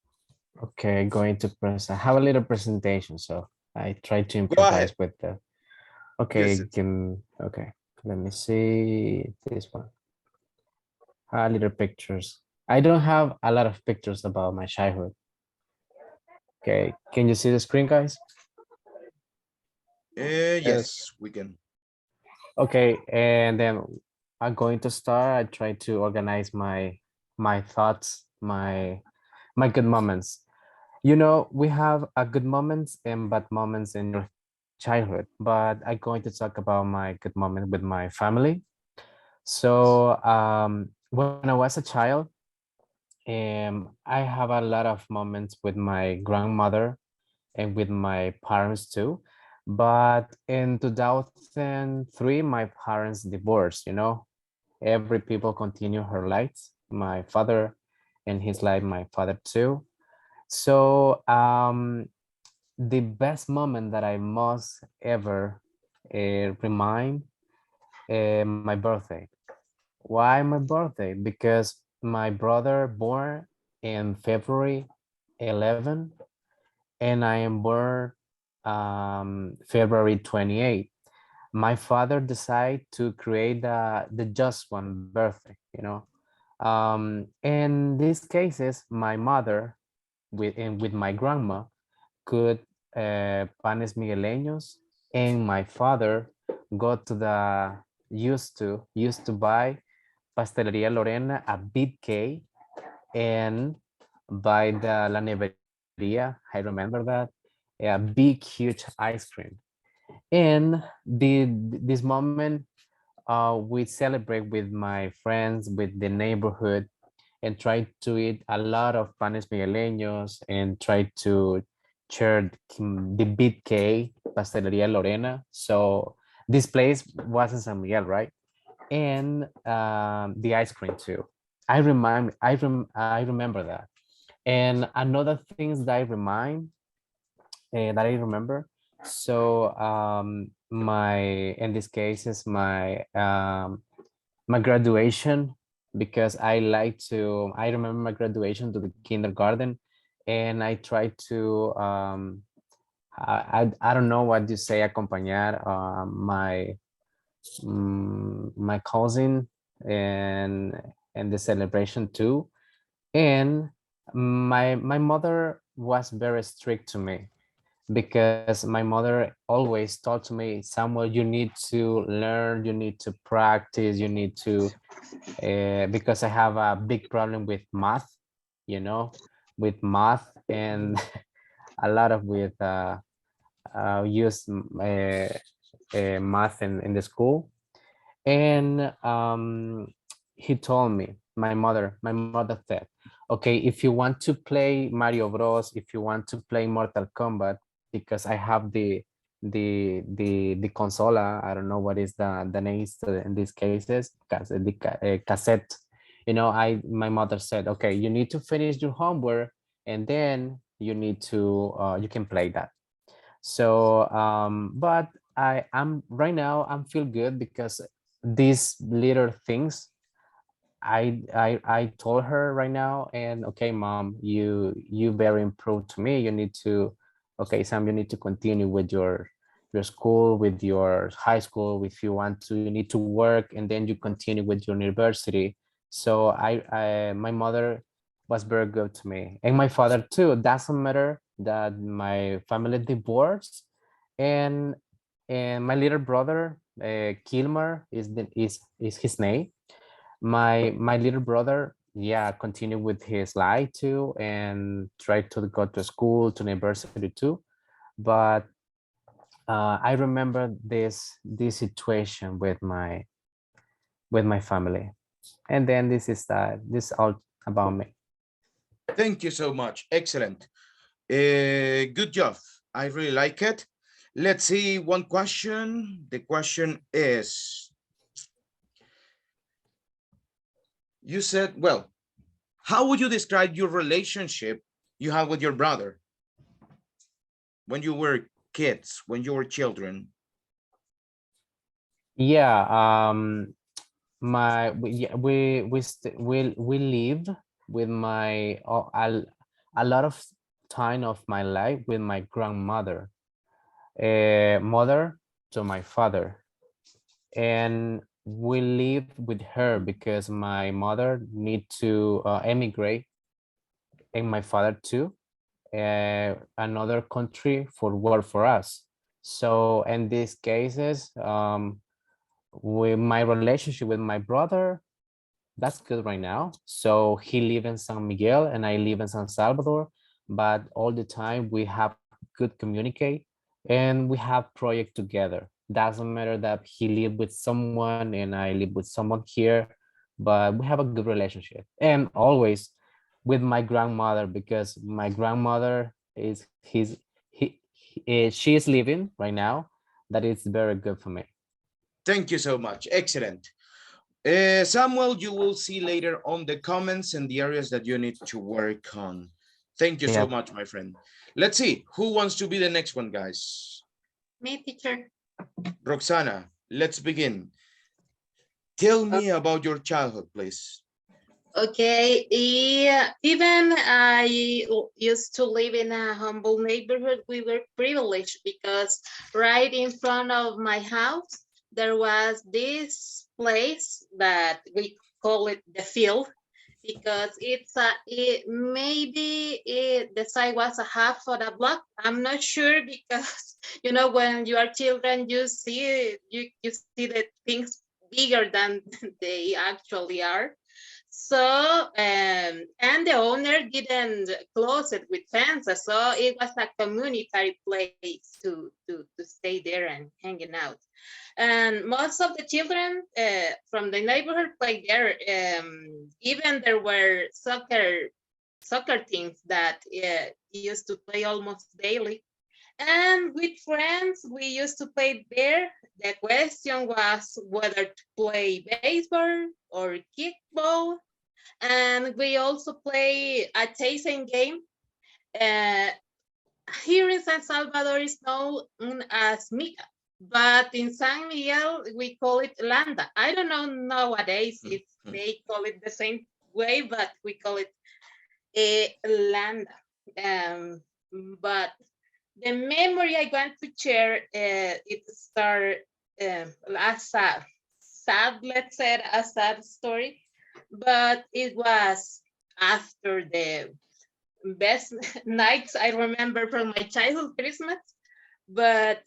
Okay, going to I have a little presentation, so I try to Go ahead. improvise with the. Yes. Okay, okay. Let me see this one. A little pictures. I don't have a lot of pictures about my childhood. Okay, can you see the screen, guys? Yes, we can. Okay, and then I'm going to start. I try to organize my thoughts, my good moments. You know, we have a good moments and bad moments in your childhood, but I'm going to talk about my good moment with my family. So when I was a child, I have a lot of moments with my grandmother and with my parents too. But in 2003, my parents divorced, you know. Every people continue her lives. My father and his life, my father too. So the best moment that I must ever remind my birthday. Why my birthday? Because my brother born in February 11 and I am born February 28. My father decided to create the just one birthday, you know. In these cases, my mother with my grandma could panes migueleños, and my father go to the used to buy Pastelería Lorena a big cake and by the La Nevería, I remember that, a big, huge ice cream. And this moment, we celebrate with my friends, with the neighborhood, and try to eat a lot of panes migueleños and try to share the big cake, Pastelería Lorena. So this place was in San Miguel, right? And the ice cream too. I remember that. And another things that I remember. So my in this case is my graduation because I remember my graduation to the kindergarten, and I tried to I don't know what you say acompañar my cousin and the celebration too. And my mother was very strict to me because my mother always told to me, Samuel, you need to learn, you need to practice, you need to, because I have a big problem with math, with math and a lot of with use math in the school. And he told me, my mother said, okay, if you want to play Mario Bros, if you want to play Mortal Kombat, because I have the consola, I don't know what is the name in these cases, cassette. My mother said, okay, you need to finish your homework, and then you need to you can play that. So but I'm right now I'm feel good because these little things I told her right now, and okay, mom, you very improved to me. You need to, okay, Sam, you need to continue with your school, with your high school. If you want to, you need to work, and then you continue with your university. So my mother was very good to me, and my father too. Doesn't matter that my family divorced, and my little brother, Kilmer is his name. My little brother, yeah, continue with his life too, and try to go to school, to university too. But I remember this situation with my family, and then this all about me. Thank you so much. Excellent. Good job. I really like it. Let's see one question. The question is, you said, well, how would you describe your relationship you have with your brother when you were kids, when you were children? Yeah, my we yeah, we live with my a lot of time of my life with my grandmother, mother to my father, and we live with her because my mother need to emigrate, and my father too, another country for work for us. So in these cases, with my relationship with my brother, that's good right now. So he live in San Miguel and I live in San Salvador, but all the time we have good communicate and we have project together. Doesn't matter that he live with someone and I live with someone here, but we have a good relationship. And always with my grandmother, because my grandmother is she is living right now. That is very good for me. Thank you so much. Excellent. Samuel, you will see later on the comments and the areas that you need to work on. Thank you so Yeah. much, my friend. Let's see, who wants to be the next one, guys? Me, teacher. Roxana, let's begin. Tell me about your childhood, please. Okay, yeah, even I used to live in a humble neighborhood. We were privileged because right in front of my house, there was this place that we call it the field because the side was a half of a block. I'm not sure because, when you are children, you see see the things bigger than they actually are. So, and the owner didn't close it with fences, so it was a community place to stay there and hanging out. And most of the children from the neighborhood played there. Even there were soccer teams that used to play almost daily. And with friends, we used to play there. The question was whether to play baseball or kickball. And we also play a chasing game. Uh, Here in San Salvador is known as Mica, but in San Miguel, we call it Landa. I don't know nowadays if they call it the same way, but we call it Landa. But the memory I want to share, it started as a sad, let's say, a sad story, but it was after best nights I remember from my childhood Christmas. But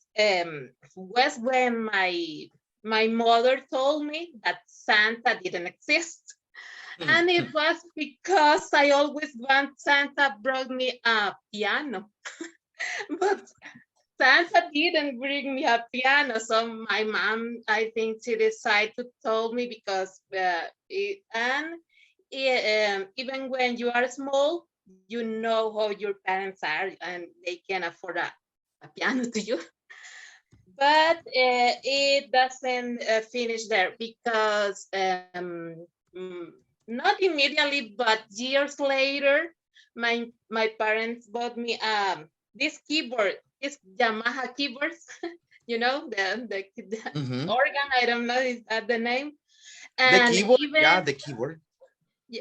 was when my mother told me that Santa didn't exist. And it was because I always want Santa brought me a piano. But Santa didn't bring me a piano. So my mom, I think she decided to tell me because even when you are small, you know how your parents are and they can afford a piano to you. But it doesn't finish there because not immediately, but years later, my parents bought me this keyboard, this Yamaha keyboards, you know, the Mhm. organ. I don't know is that the name, The and keyboard, yeah, the keyboard.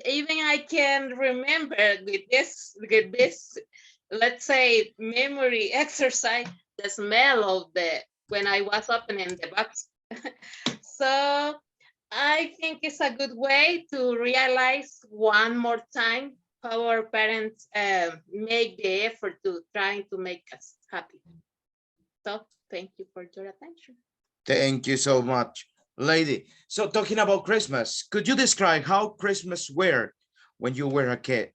even I can remember with this, let's say, memory exercise, the smell of the when I was opening the box. So I think it's a good way to realize one more time how our parents make the effort to trying to make us happy. So thank you for your attention. Thank you so much, lady. So talking about Christmas, could you describe how Christmas were when you were a kid?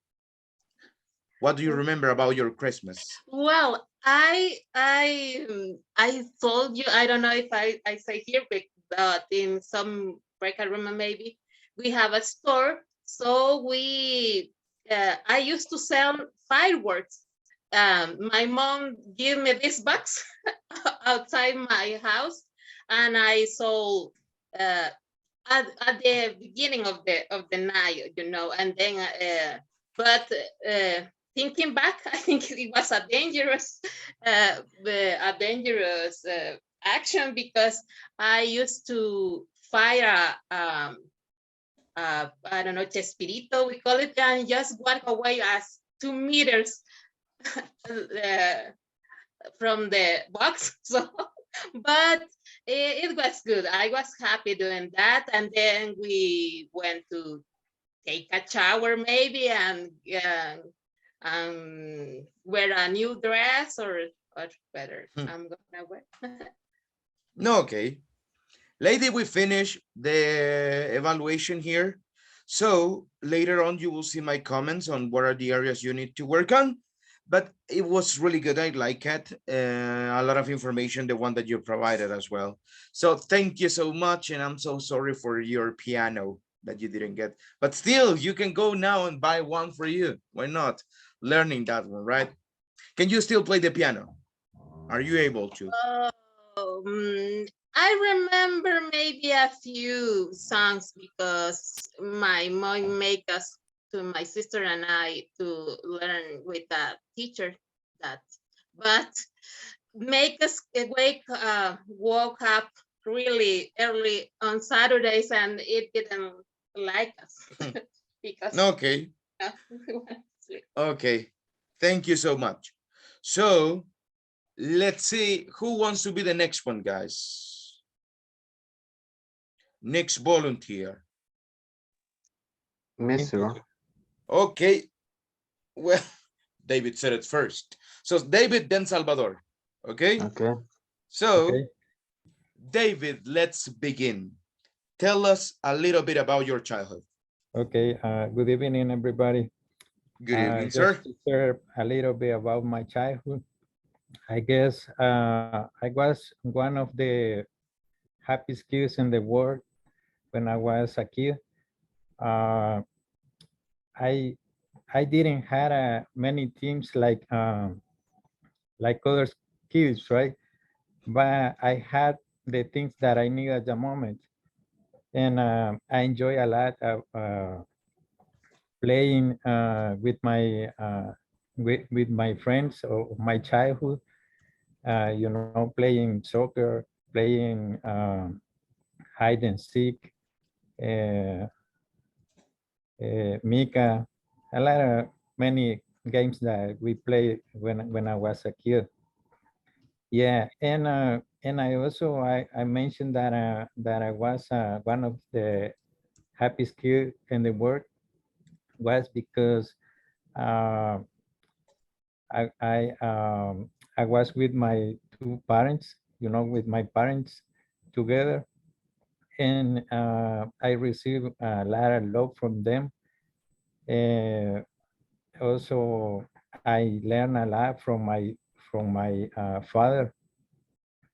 What do you remember about your Christmas? Well, I told you, I don't know if I say here, but in some break room maybe we have a store. So I used to sell fireworks. My mom gave me this box outside my house, and I sold uh, at the beginning of the night, you know, and then but thinking back, I think it was a dangerous action because I used to fire I don't know, chespirito, we call it, and just walk away as 2 meters uh, from the box. So, but it was good. I was happy doing that. And then we went to take a shower maybe and wear a new dress or better. I'm gonna wear. No, okay. Lady, we finish the evaluation here. So later on, you will see my comments on what are the areas you need to work on. But it was really good. I like it. A lot of information, the one that you provided as well. So thank you so much. And I'm so sorry for your piano that you didn't get. But still, you can go now and buy one for you. Why not? Learning that one, right? Can you still play the piano? Are you able to? I remember maybe a few songs because my mom make us to my sister and I to learn with a teacher that, but make us woke up really early on Saturdays and it didn't like us because Okay. we went to sleep. Okay. Thank you so much. So let's see who wants to be the next one, guys. Next volunteer. Mister. Okay. Well, David said it first. So David, then Salvador. Okay. Okay. So Okay. David, let's begin. Tell us a little bit about your childhood. Okay. Good evening, everybody. Good evening, Just sir. to share a little bit about my childhood. I guess I was one of the happiest kids in the world when I was a kid. Uh, I I didn't had many teams like other kids, right? But I had the things that I need at the moment, and I enjoy a lot of playing with my friends of my childhood. You know, playing soccer, playing hide and seek, uh, Mika, a lot of many games that we played when I was a kid. Yeah, and I also I mentioned that I was one of the happiest kid in the world was because uh, I was with my two parents, with my parents together, and I received a lot of love from them. Also, I learned a lot from my father.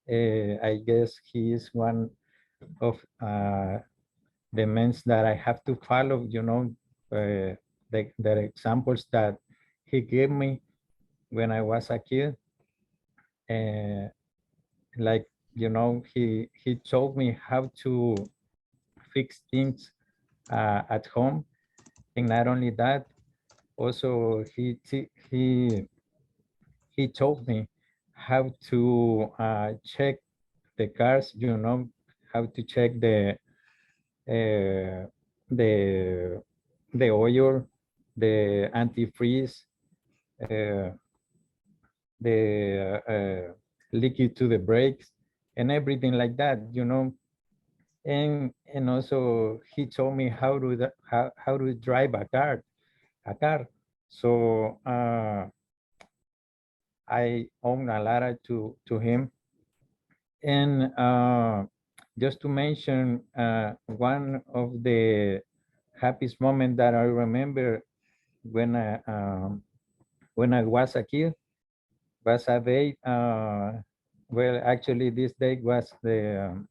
I guess he is one of the men that I have to follow. The examples that he gave me when I was a kid. Uh, like he told me how to fix things at home, and not only that, also he told me how to check the cars, how to check uh, the the oil, the antifreeze, uh, the liquid to the brakes, and everything like that. And also he told me how to drive a car. So I own a lot to him. And just to mention one of the happiest moment that I remember when I was a kid was a day. Well, actually, this day was the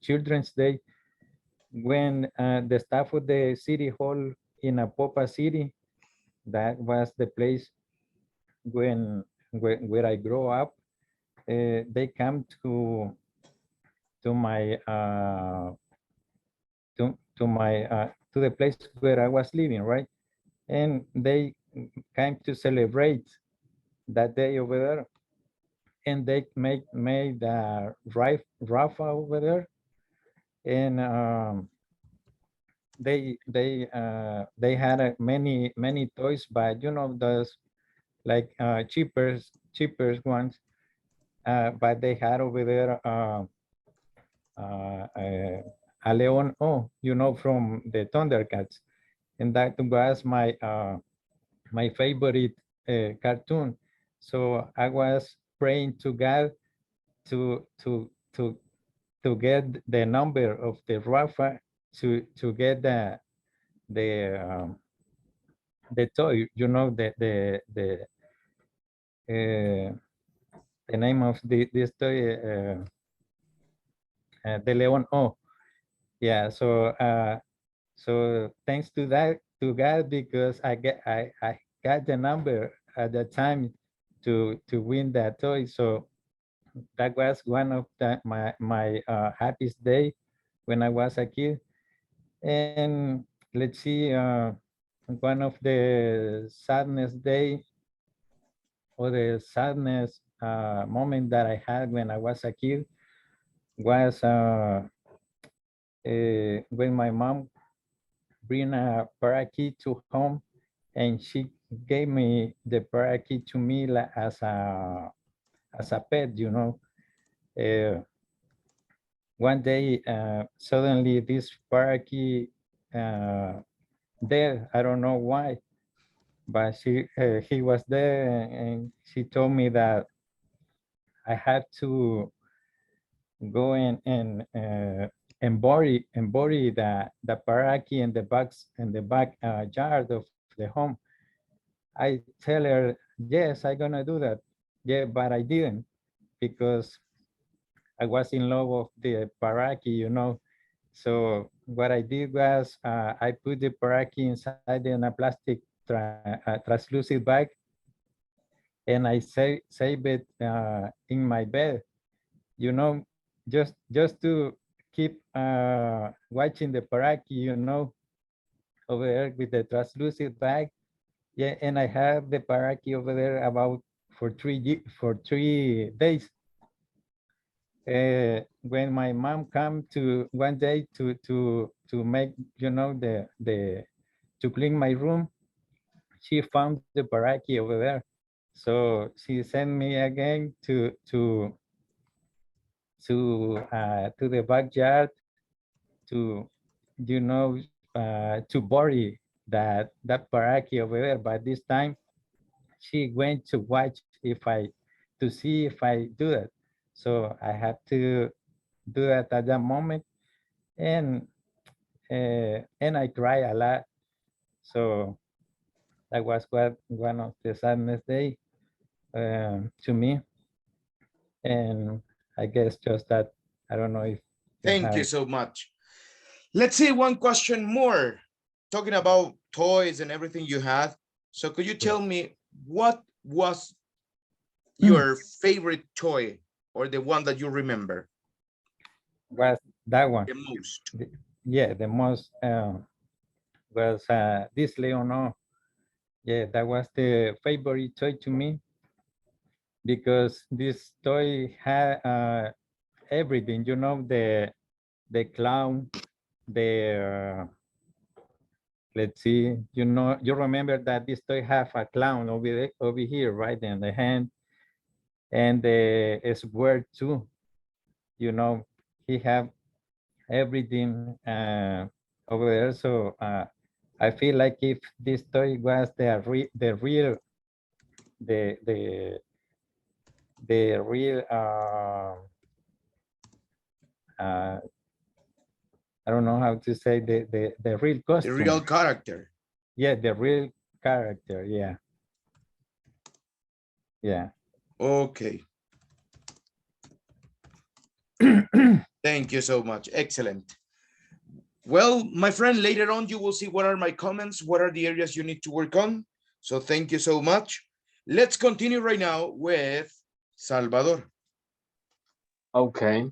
Children's Day, when the staff of the city hall in Apopa City, that was the place where I grew up. They come to my to the place where I was living, right? And they came to celebrate that day over there, and they made a raffle over there, and they had many toys, but those like cheaper ones, but they had over there a Leon O, from the Thundercats, and that was my favorite cartoon. So I was praying to God to to to to get the number of the Rafa, to get the um, the toy, uh, the name of this toy, the Leon O. Yeah, so thanks to that, to God, because I got the number at the time to win that toy. So that was one of my happiest day when I was a kid. And let's see, one of the sadness day, or the sadness moment that I had when I was a kid, was when my mom bring a parakeet to home, and she gave me the parakeet to me as a pet. Uh, One day, suddenly this parakeet there. I don't know why, but he was there, and she told me that I had to go and bury the parakeet in the back yard of the home. I tell her, yes, I'm gonna do that. Yeah, but I didn't, because I was in love of the parakeet. So what I did was, I put the parakeet inside in a plastic translucent bag, and I save it in my bed. You know, just to keep watching the parakeet. Over there with the translucent bag. Yeah, and I have the parakeet over there about for 3 days. When my mom come to one day to make, the to clean my room, she found the parakeet over there. So she sent me again to the backyard to, to bury that parakeet over there. But this time she went to watch to see if I do it. So I had to do that at that moment, and I cry a lot. So that was one of the sadness day to me. And I guess just that, I don't know if you Thank you have. so much. Let's see one question more. Talking about toys and everything you had. So could you tell me what was your favorite toy or the one that you remember Was that one? the most? Yeah, the most was this Leonor. Yeah, that was the favorite toy to me because this toy had everything. You know, the clown, the let's see. You know, you remember that this toy have a clown over here, right in the hand, and the square too. You know, he have everything over there. So I feel like if this toy was the real the the the real uh, I don't know how to say the real The real costume. character. Yeah, the real character. Yeah, yeah. Okay. Thank you so much. Excellent. Well, my friend, later on, you will see what are my comments, what are the areas you need to work on. So thank you so much. Let's continue right now with Salvador. Okay.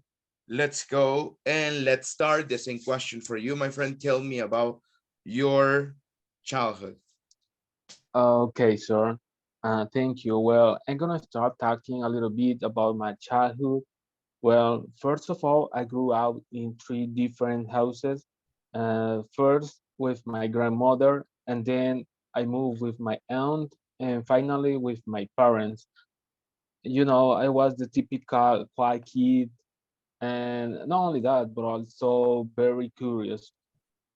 Let's go and let's start the same question for you, my friend. Tell me about your childhood. Okay, sir. Thank you. Well, I'm gonna start talking a little bit about my childhood. Well, first of all, I grew up in three different houses. First with my grandmother, and then I moved with my aunt, and finally with my parents. You know, I was the typical quiet kid, and not only that, but also very curious.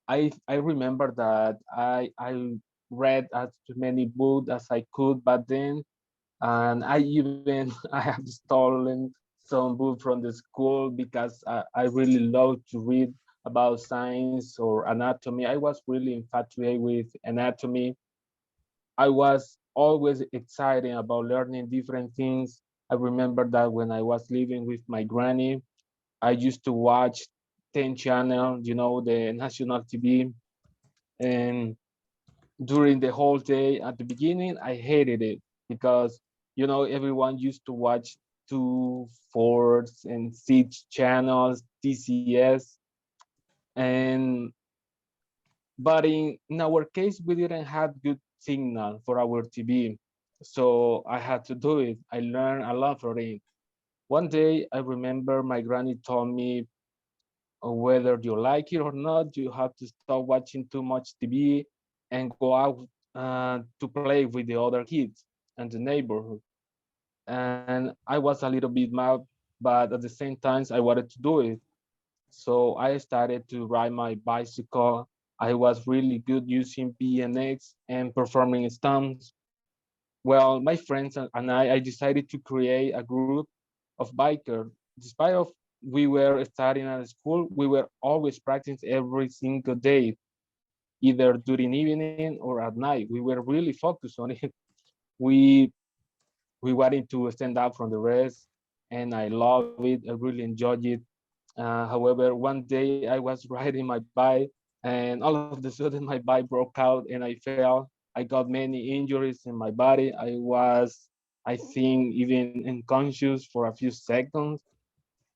I remember that I read as many books as I could back then, and I even I have stolen some books from the school because I really love to read about science or anatomy. I was really infatuated with anatomy. I was always excited about learning different things. I remember that when I was living with my granny, I used to watch 10 channel, you know, the national TV, and during the whole day at the beginning I hated it because you know everyone used to watch 2, 4, and 6 channels, TCS, and but in our case we didn't have good signal for our TV, so I had to do it. I learned a lot from it. One day I remember my granny told me, whether you like it or not, you have to stop watching too much TV and go out to play with the other kids and the neighborhood. And I was a little bit mad, but at the same time, I wanted to do it. So I started to ride my bicycle. I was really good using BMX and performing stunts. Well, my friends and I decided to create a group of bikers. Despite of we were studying at school, we were always practicing every single day, either during evening or at night. We were really focused on it. We we wanted to stand out from the rest, and I love it. I really enjoyed it. However, one day I was riding my bike, and all of a sudden my bike broke out, and I fell. I got many injuries in my body. I was, I think, even unconscious for a few seconds.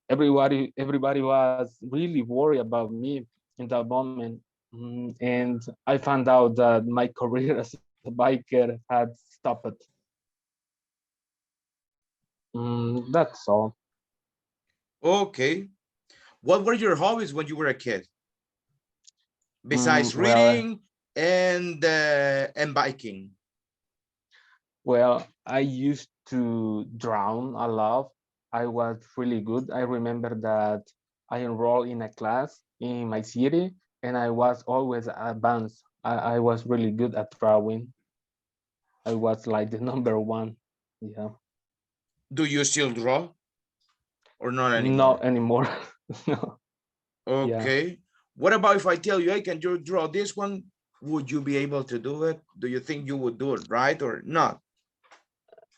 Everybody was really worried about me in that moment. And I found out that my career as a biker had stopped. That's all. Okay. What were your hobbies when you were a kid? Besides Well, reading and biking. I used to drown a lot. I was really good. I remember that I enrolled in a class in my city, and I was always advanced. I was really good at drawing. I was like the number one. Yeah. Do you still draw or not anymore? Not anymore. No. Yeah. Okay. What about if I tell you, hey, can you draw this one? Would you be able to do it? Do you think you would do it right or not?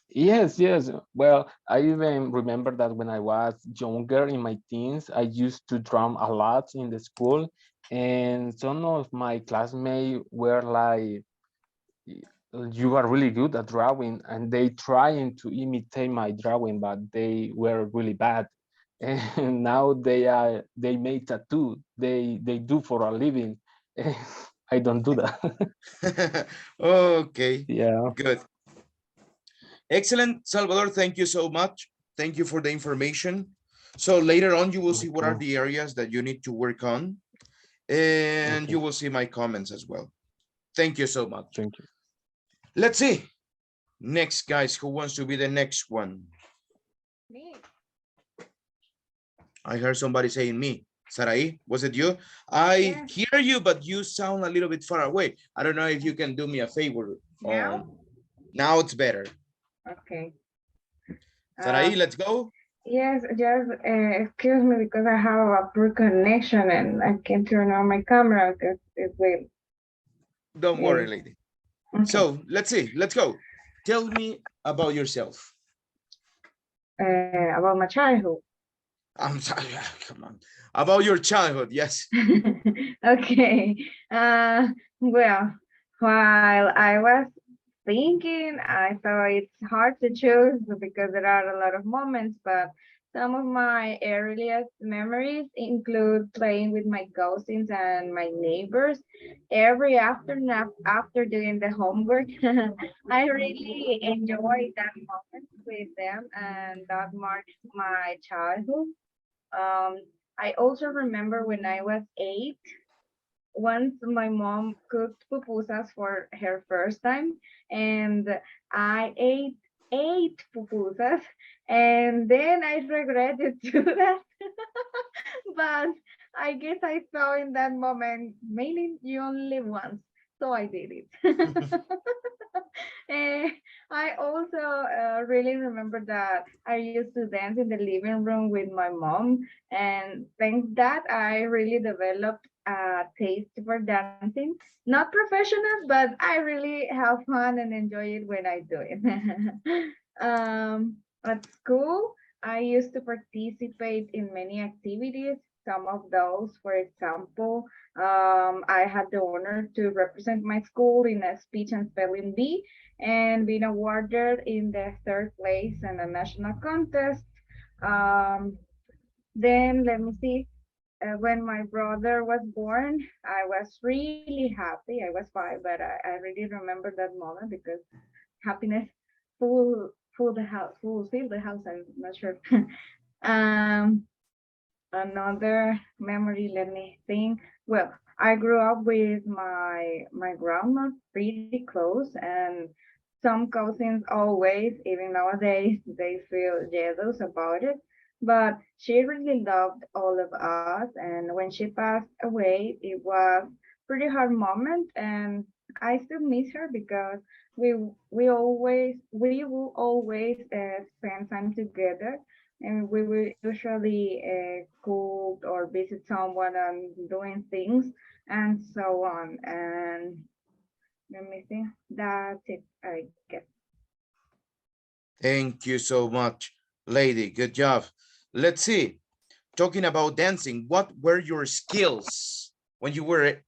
Yes, yes. Well, I even remember that when I was younger in my teens, I used to drum a lot in the school, and some of my classmates were like, "You are really good at drawing," and they trying to imitate my drawing, but they were really bad. And now they make tattoo. They do for a living. I don't do that. Okay, Yeah. good. Excellent, Salvador, thank you so much. Thank you for the information. So later on, you will see what are Okay. the areas that you need to work on, and Okay. you will see my comments as well. Thank you so much. Thank you. Let's see. Next, guys, who wants to be the next one? Me. I heard somebody saying me. Sarai, was it you? I Yeah. hear you, but you sound a little bit far away. I don't know if you can do me a favor. Now? Now it's better. Okay. Sarai, let's go. Yes, just excuse me because I have a poor connection and I can't turn on my camera because it will. Don't worry, Yes. lady. Okay. So let's see. Let's go. Tell me about yourself. About my childhood. I'm sorry. Come on. About your childhood. Yes. Okay. Well, while I was thinking, I thought it's hard to choose because there are a lot of moments, but some of my earliest memories include playing with my cousins and my neighbors every afternoon after doing the homework. I really enjoyed that moment with them, and that marked my childhood. Um, I also remember when I was 8, once my mom cooked pupusas for her first time, and I ate 8 pupusas, and then I regretted to do that. But I guess I saw in that moment, maybe you only once, so I did it. Eh, I also really remember that I used to dance in the living room with my mom, and thanks that I really developed a taste for dancing. Not professional, but I really have fun and enjoy it when I do it. At school, I used to participate in many activities. Some of those, for example, I had the honor to represent my school in a speech and spelling bee and being awarded in the 3rd place in a national contest. Um, then let me see. When my brother was born, I was really happy. I was 5, but I really remember that moment because happiness full the house, full fill the house. I'm not sure. um, Another memory, let me think. Well, I grew up with my grandma pretty close, and some cousins always, even nowadays, they feel jealous about it. But she really loved all of us, and when she passed away, it was pretty hard moment, and I still miss her because we will always spend time together, and we will usually cook or visit someone and doing things and so on. And let me see, that's it, I guess. Thank you so much, lady. Good job. Let's see. Talking about dancing, what were your skills when you were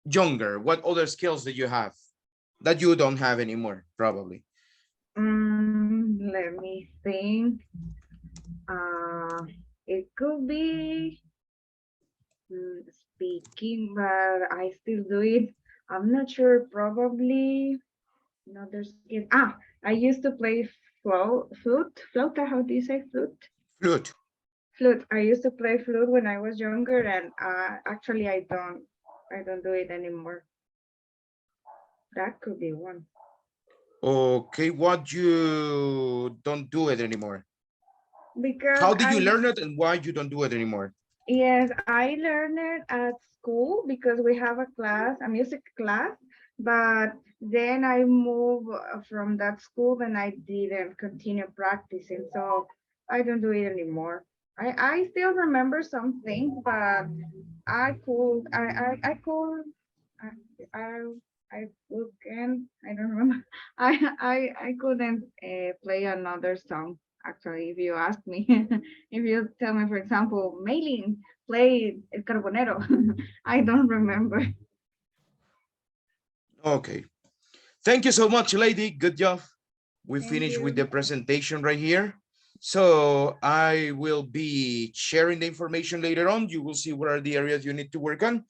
younger? What other skills did you have that you don't have anymore, probably? Let me think. Uh, it could be speaking, but I still do it. I'm not sure, probably another skill. I used to play flute. How do you say flute? Flute. Flute. I used to play flute when I was younger, and actually I don't do it anymore. That could be one. Okay, what you don't do it anymore? Because How did you learn it and why you don't do it anymore? yes, I learned it at school because we have a class, a music class, but Then I moved from that school and I didn't continue practicing. So I don't do it anymore. I still remember some things, but I I I couldn't I don't remember. I couldn't play another song. Actually, if you ask me, if you tell me, for example, Maylin, play El Carbonero, I don't remember. Okay. Thank you so much, lady. Good job. We Thank finished with you. the presentation right here. So I will be sharing the information later on. You will see what are the areas you need to work on.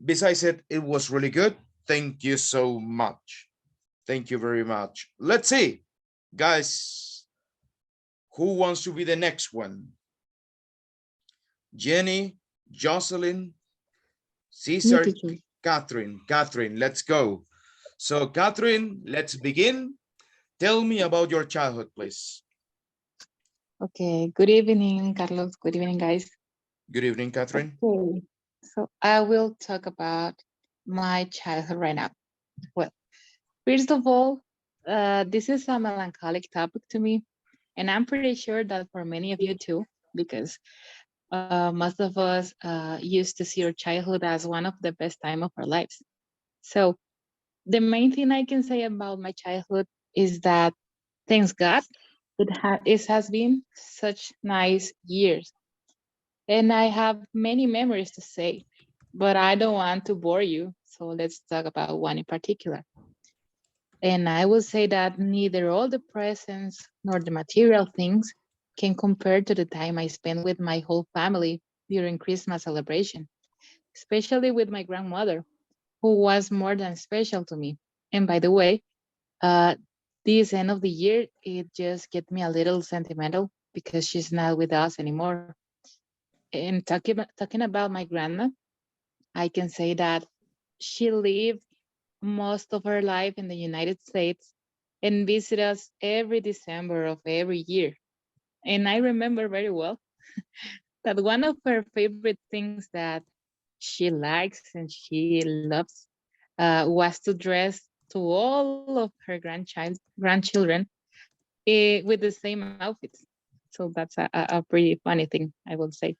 Besides it was really good. Thank you so much. Thank you very much. Let's see, guys, who wants to be the next one? Jenny, Jocelyn, Me, Cesar, teacher. Catherine, let's go. So Catherine, let's begin. Tell me about your childhood, please. Okay, good evening, Carlos. Good evening, guys. Good evening, Catherine. Okay, so I will talk about my childhood right now. Well, first of all, this is a melancholic topic to me, and I'm pretty sure that for many of you too, because most of us used to see our childhood as one of the best time of our lives. So the main thing I can say about my childhood is that, thanks God, it has been such nice years. And I have many memories to say, but I don't want to bore you. So let's talk about one in particular. And I will say that neither all the presents nor the material things can compare to the time I spent with my whole family during Christmas celebration, especially with my grandmother, who was more than special to me. And by the way, uh, this end of the year, it just get me a little sentimental because she's not with us anymore. And talking about my grandma, I can say that she lived most of her life in the United States and visit us every December of every year. And I remember very well that one of her favorite things that she likes and she loves was to dress to all of her grandchildren with the same outfits. So that's a pretty funny thing, I will say.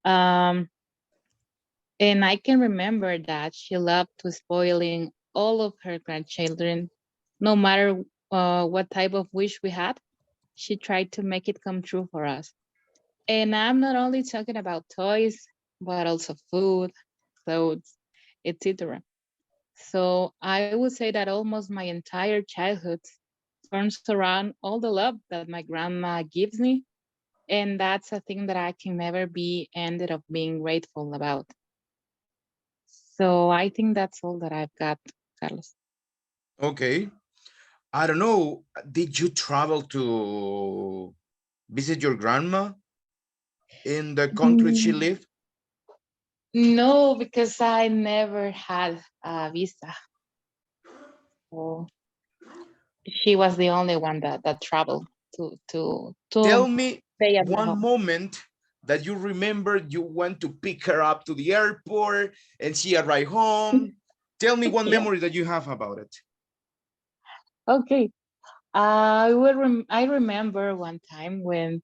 Um, And I can remember that she loved to spoiling all of her grandchildren, no matter what type of wish we had. She tried to make it come true for us. And I'm not only talking about toys, but also food, clothes, etc. So I would say that almost my entire childhood turns around all the love that my grandma gives me. And that's a thing that I can never be ended up being grateful about. So I think that's all that I've got, Carlos. Okay. I don't know. Did you travel to visit your grandma in the country she Mm, lived? no, because I never had a visa. So she was the only one that traveled to Tell me stay at my one home. moment that you remember you went to pick her up to the airport and she arrived home. Tell me one Yeah. memory that you have about it. Okay. I remember one time when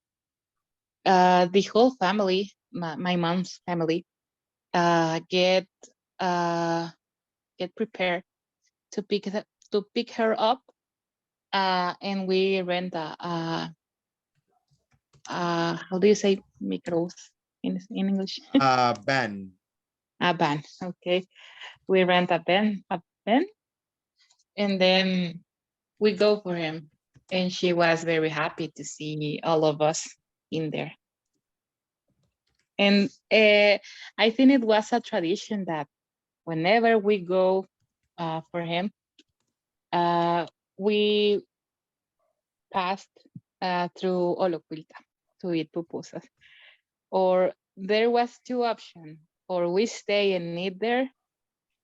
the whole family, my mom's family, get uh get prepared to pick her up, and we rent how do you say micros in English? Van. A van. Okay, we rent a van, and then we go for him, and she was very happy to see all of us in there. And I think it was a tradition that whenever we go for him, uh, we passed through Oloquilta to eat pupusas. Or there was two options: or we stay and eat there,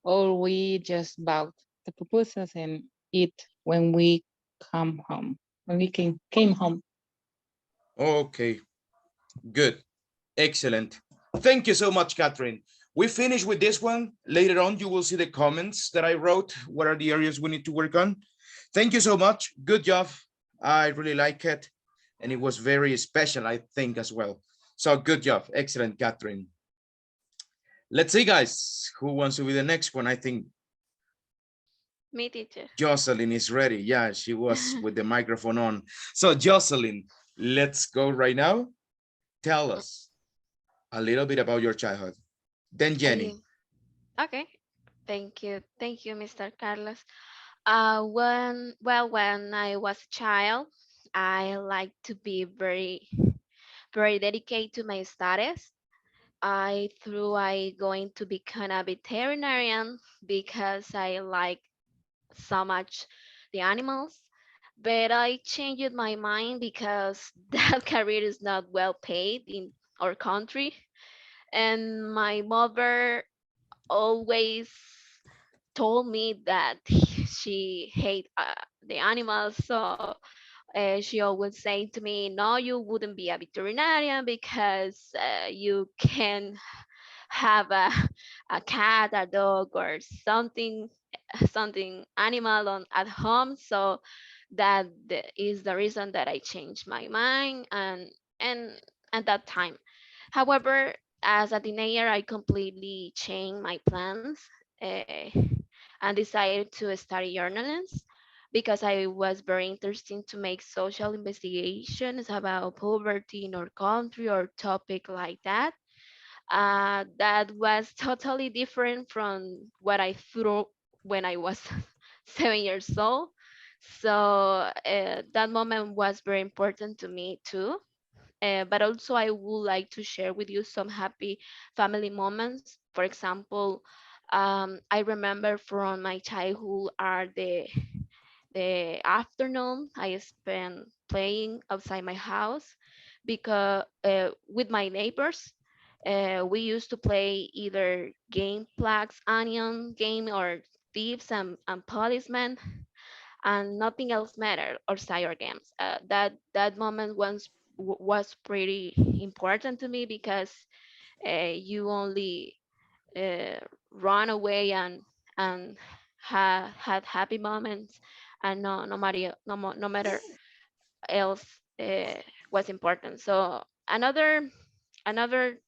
or we just bought the pupusas and eat when we come home, when we came home. Okay, good. Excellent. Thank you so much, Catherine. we finished with this one. Later on, you will see the comments that I wrote. What are the areas we need to work on? Thank you so much. Good job. I really like it. And it was very special, I think, as well. So good job. Excellent, Catherine. Let's see, guys, who wants to be the next one? I think Me, teacher. Jocelyn is ready. Yeah, she was with the microphone on. So Jocelyn, let's go right now. Tell us a little bit about your childhood. Then Jenny. Okay. Thank you, Mr. Carlos. When I was a child, I like to be very dedicated to my studies. I going to become a veterinarian because I like so much the animals. But I changed my mind because that career is not well paid in our country, and my mother always told me that she hate the animals. So she always saying to me, no, you wouldn't be a veterinarian because you can have a cat, a dog, or something animal on at home. So is the reason that I changed my mind, and at that time. However, as a teenager, I completely changed my plans, uh, and decided to study journalism because I was very interested to make social investigations about poverty in our country or topic like that. That was totally different from what I thought when I was 7 years old. So that moment was very important to me too. But also, I would like to share with you some happy family moments. For example, I remember from my childhood are the afternoon I spent playing outside my house because with my neighbors. We used to play either game Plaques Onion game or Thieves and Policemen, and nothing else mattered or side games. That moment was pretty important to me because you only uh, run away and had happy moments, and no matter else was important. So another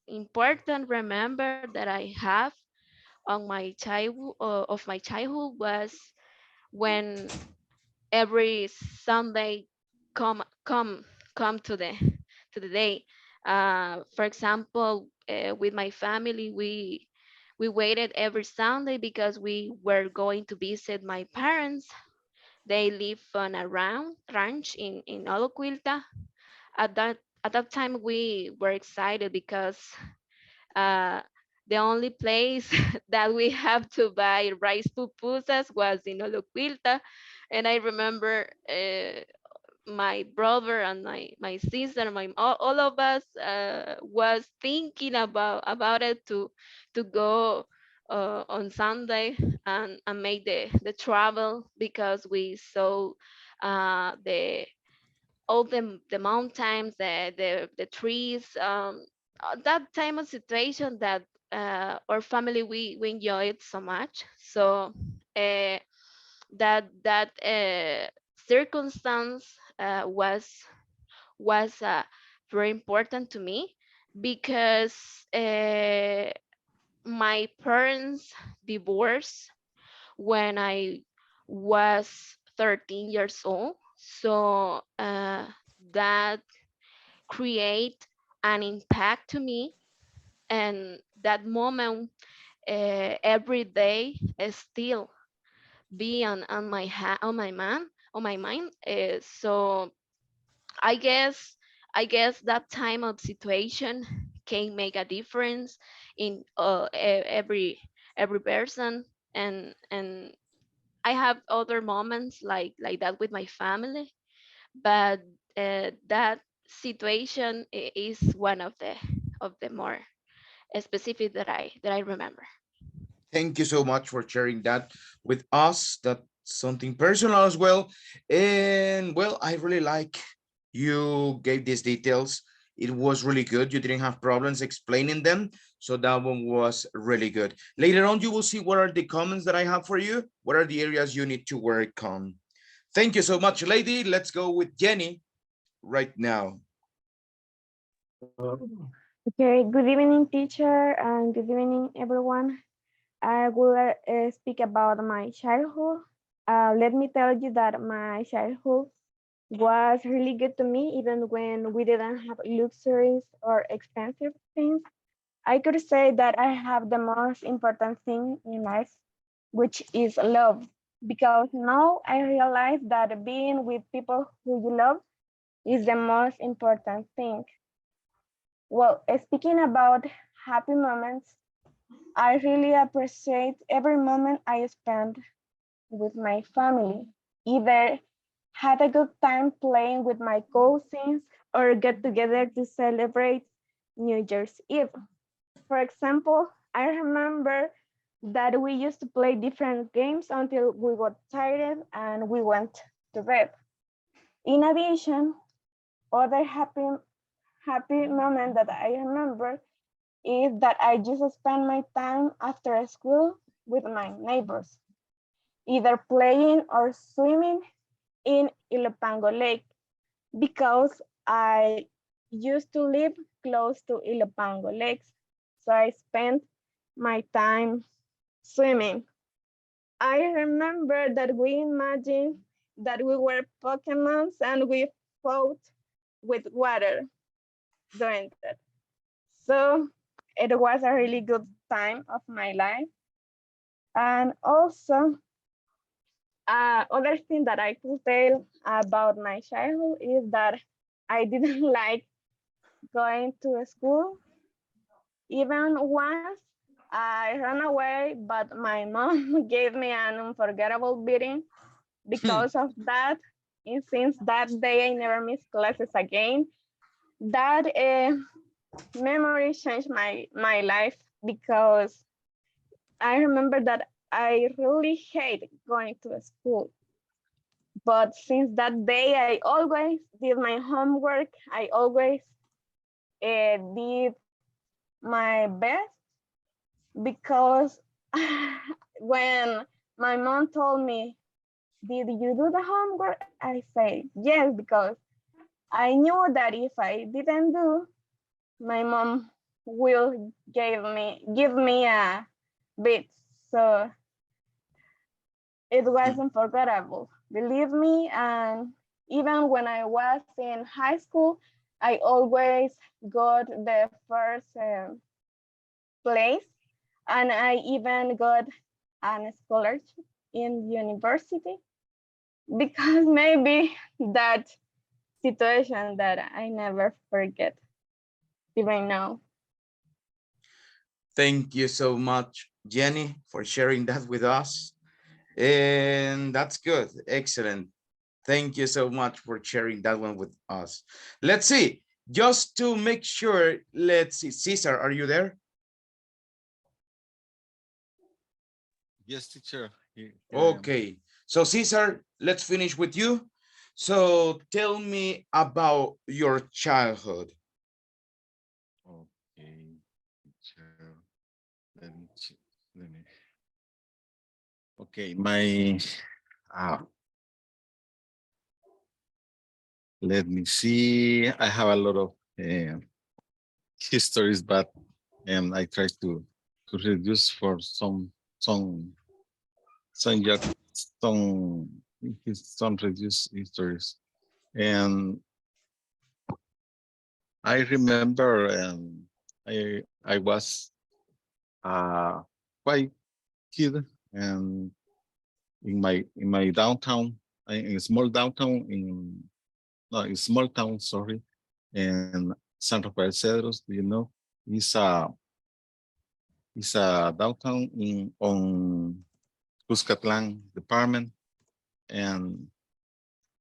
important remember that I have on my childhood of my childhood was when every Sunday come come come to the day. For example, with my family, we waited every Sunday because we were going to visit my parents. They live on a ranch in Oloquilta. At that time, we were excited because uh, the only place that we have to buy rice pupusas was in Oloquilta. And I remember my brother and my sister, all of us was thinking about it to go on Sunday and make the travel because we saw the all the mountains, the trees, that time of situation that our family we enjoy it so much. So uh, that circumstance was very important to me because my parents divorced when I was 13 years old. So that create an impact to me, and that moment every day is still be on my mind. So I guess that time of situation can make a difference in every person, and I have other moments like that with my family, but that situation is one of the more specific that I remember. Thank you so much for sharing that with us. That's something personal as well. And well, I really like you gave these details. It was really good. You didn't have problems explaining them. So that one was really good. Later on, you will see what are the comments that I have for you. What are the areas you need to work on? Thank you so much, lady. Let's go with Jenny right now. Okay, good evening, teacher, and good evening, everyone. I will speak about my childhood. Let me tell you that my childhood was really good to me, even when we didn't have luxuries or expensive things. I could say that I have the most important thing in life, which is love. Because now I realize that being with people who you love is the most important thing. Well, speaking about happy moments, I really appreciate every moment I spend with my family. Either had a good time playing with my cousins or get together to celebrate New Year's Eve. For example, I remember that we used to play different games until we got tired and we went to bed. In addition, other happy moment that I remember is that I just spend my time after school with my neighbors, either playing or swimming in Ilopango Lake, because I used to live close to Ilopango Lakes. So I spent my time swimming. I remember that we imagined that we were Pokemons and we fought with water doing that. So it was a really good time of my life. And also, other thing that I could tell about my childhood is that I didn't like going to school. Even once I ran away, but my mom gave me an unforgettable beating because of that. And since that day, I never missed classes again. That memory changed my life because I remember that I really hate going to school. But since that day, I always did my homework. I always did my best because when my mom told me, "Did you do the homework?" I say yes, because I knew that if I didn't do, my mom will give me a bit. So it was unforgettable, believe me. And even when I was in high school, I always got the first place, and I even got an scholarship in university because maybe that situation that I never forget even now. Thank you so much, Jenny, for sharing that with us. And that's good. Excellent. Thank you so much for sharing that one with us. Let's see. Just to make sure, let's see. Cesar, are you there? Yes, teacher. Here I am. Okay. So Cesar, let's finish with you. So tell me about your childhood. Okay, teacher. Let me, let me. Okay, ah, let me see. I have a lot of histories, but I try to reduce for some some young- some some reduced histories. And I remember I was uh quite kid and in my downtown in a small downtown in no in small town, sorry, in San Rafael Cedros, do you know? It's a downtown in on Cuscatlan department. And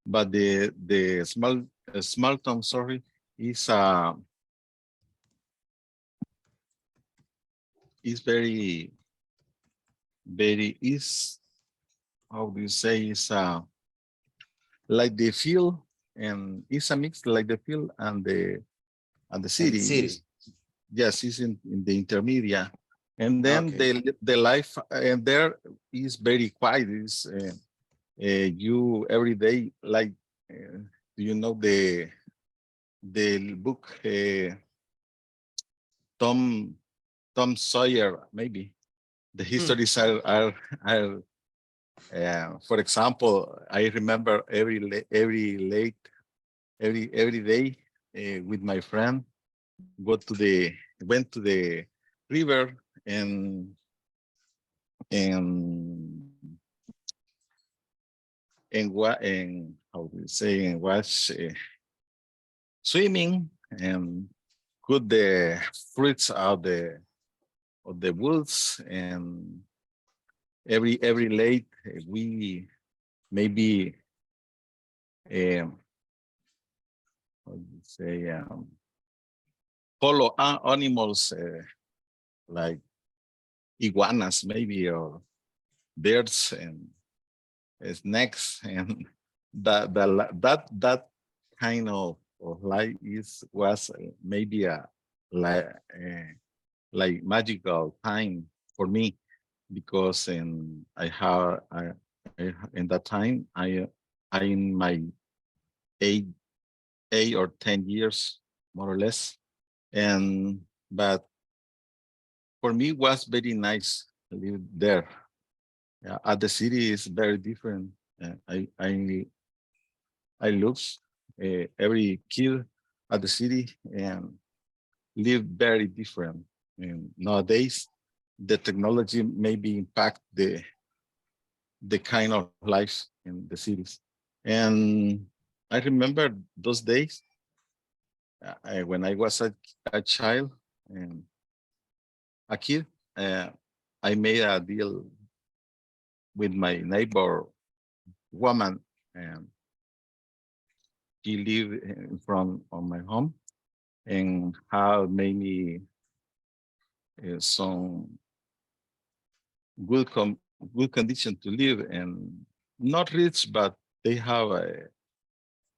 but the small town, sorry, is is very is how do you say, is like the field, and it's a mix like the field and and the And the city city. is, yes, is in the intermediate. And then Okay. the life and there is very quiet. Is you every day like do you know the book Tom Tom Sawyer? Maybe the histories are for example, I remember every day with my friend went to the river and and and how do you say and was swimming and cut the fruits of the woods and every late we maybe um, how do you say follow animals like iguanas maybe or birds and snakes and that kind of life is was maybe a like magical time for me because in that time I in my eight 8 or 10 years more or less and but for me it was very nice to live there. Yeah, at the city is very different. I look every kid at the city and live very different. And nowadays, the technology maybe impact the kind of life in the cities. And I remember those days when I was a child and a kid. Uh, I made a deal with my neighbor woman, and she lived in front of my home and had maybe some good condition to live and not rich, but they have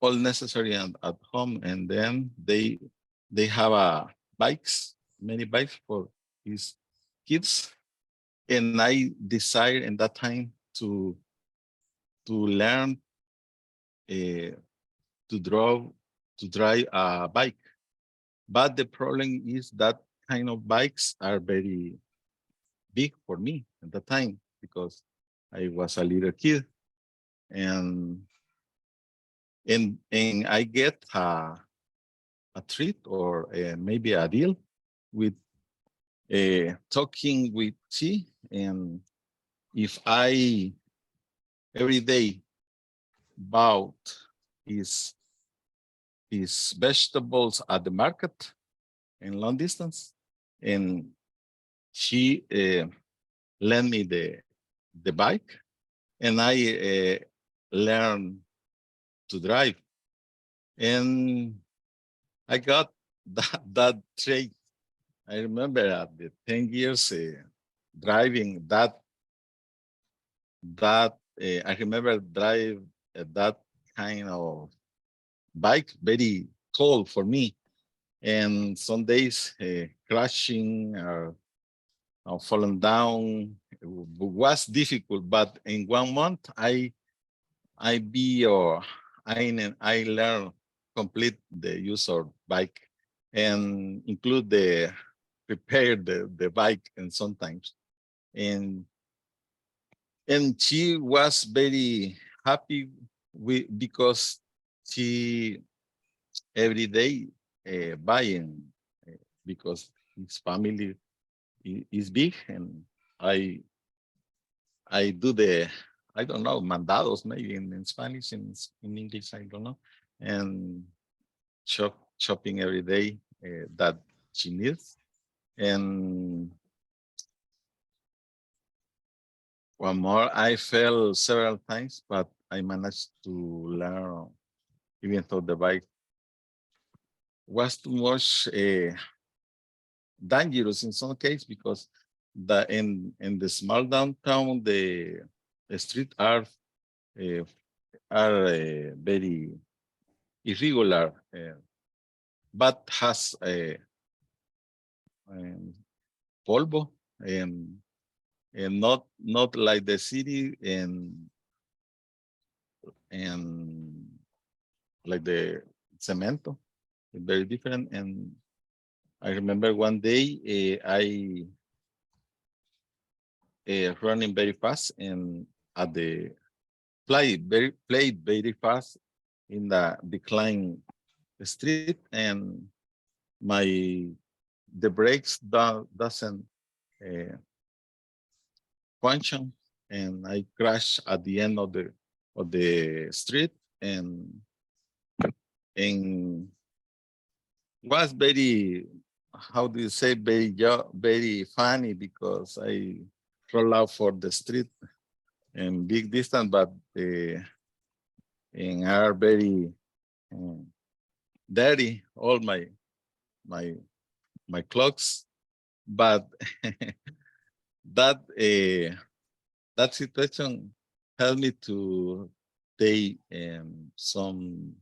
all necessary at home, and then they have bikes, many bikes for his kids, and I decided in that time to learn to drive a bike. But the problem is that kind of bikes are very big for me at the time because I was a little kid and and I get a treat or maybe a deal with talking with she and if I every day bought his his vegetables at the market in long distance and she lent me the bike and I learned to drive and I got that trait. I remember at the 10 years driving that I remember drive that kind of bike very cold for me and some days crashing or falling down was difficult but in 1 month I be or I learn complete the use of bike and include the prepare the bike and sometimes and she was very happy with because she every day buying because his family is big and I I do the I don't know mandados maybe in Spanish in English I don't know and shopping every day that she needs and one more I fell several times but I managed to learn even though the bike was too much dangerous in some case because in the small downtown the street uh, are very irregular but has a polvo and not like the city and like the cemento, very different. And I remember one day I running very fast and at the played very fast in the decline street, and the brakes doesn't uh, function, and I crashed at the end of the street, and was very, how do you say, very funny, because I roll out for the street and big distance, but and are very dirty, all my clothes. But that that situation helped me to take some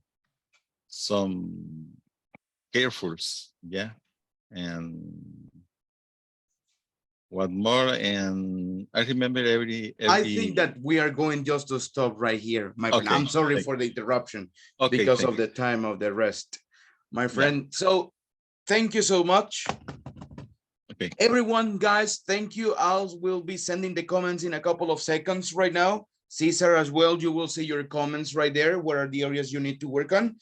carefuls, yeah. And what more? And I remember I think that we are going just to stop right here, my friend. Okay, I'm sorry thank for the interruption Okay, because thank of the time of the rest, my friend. So thank you so much. Okay. Everyone, guys, thank you. I will be sending the comments in a couple of seconds right now. Cesar as well, you will see your comments right there. What are the areas you need to work on?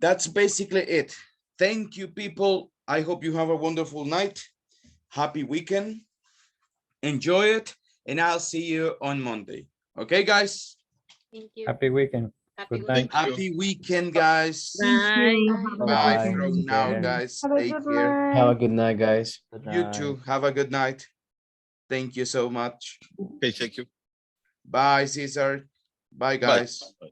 That's basically it. Thank you, people. I hope you have a wonderful night. Happy weekend. Enjoy it. And I'll see you on Monday. Okay, guys? Thank you. Happy weekend. Happy Good night. Happy weekend, guys. Thank you. Have a good Bye weekend. from now, guys. Have a Take good care. Have a night. good night, guys. You too. Have a good night. Thank you so much. Okay, thank you. Bye, Cesar. Bye, Bye. guys. Bye.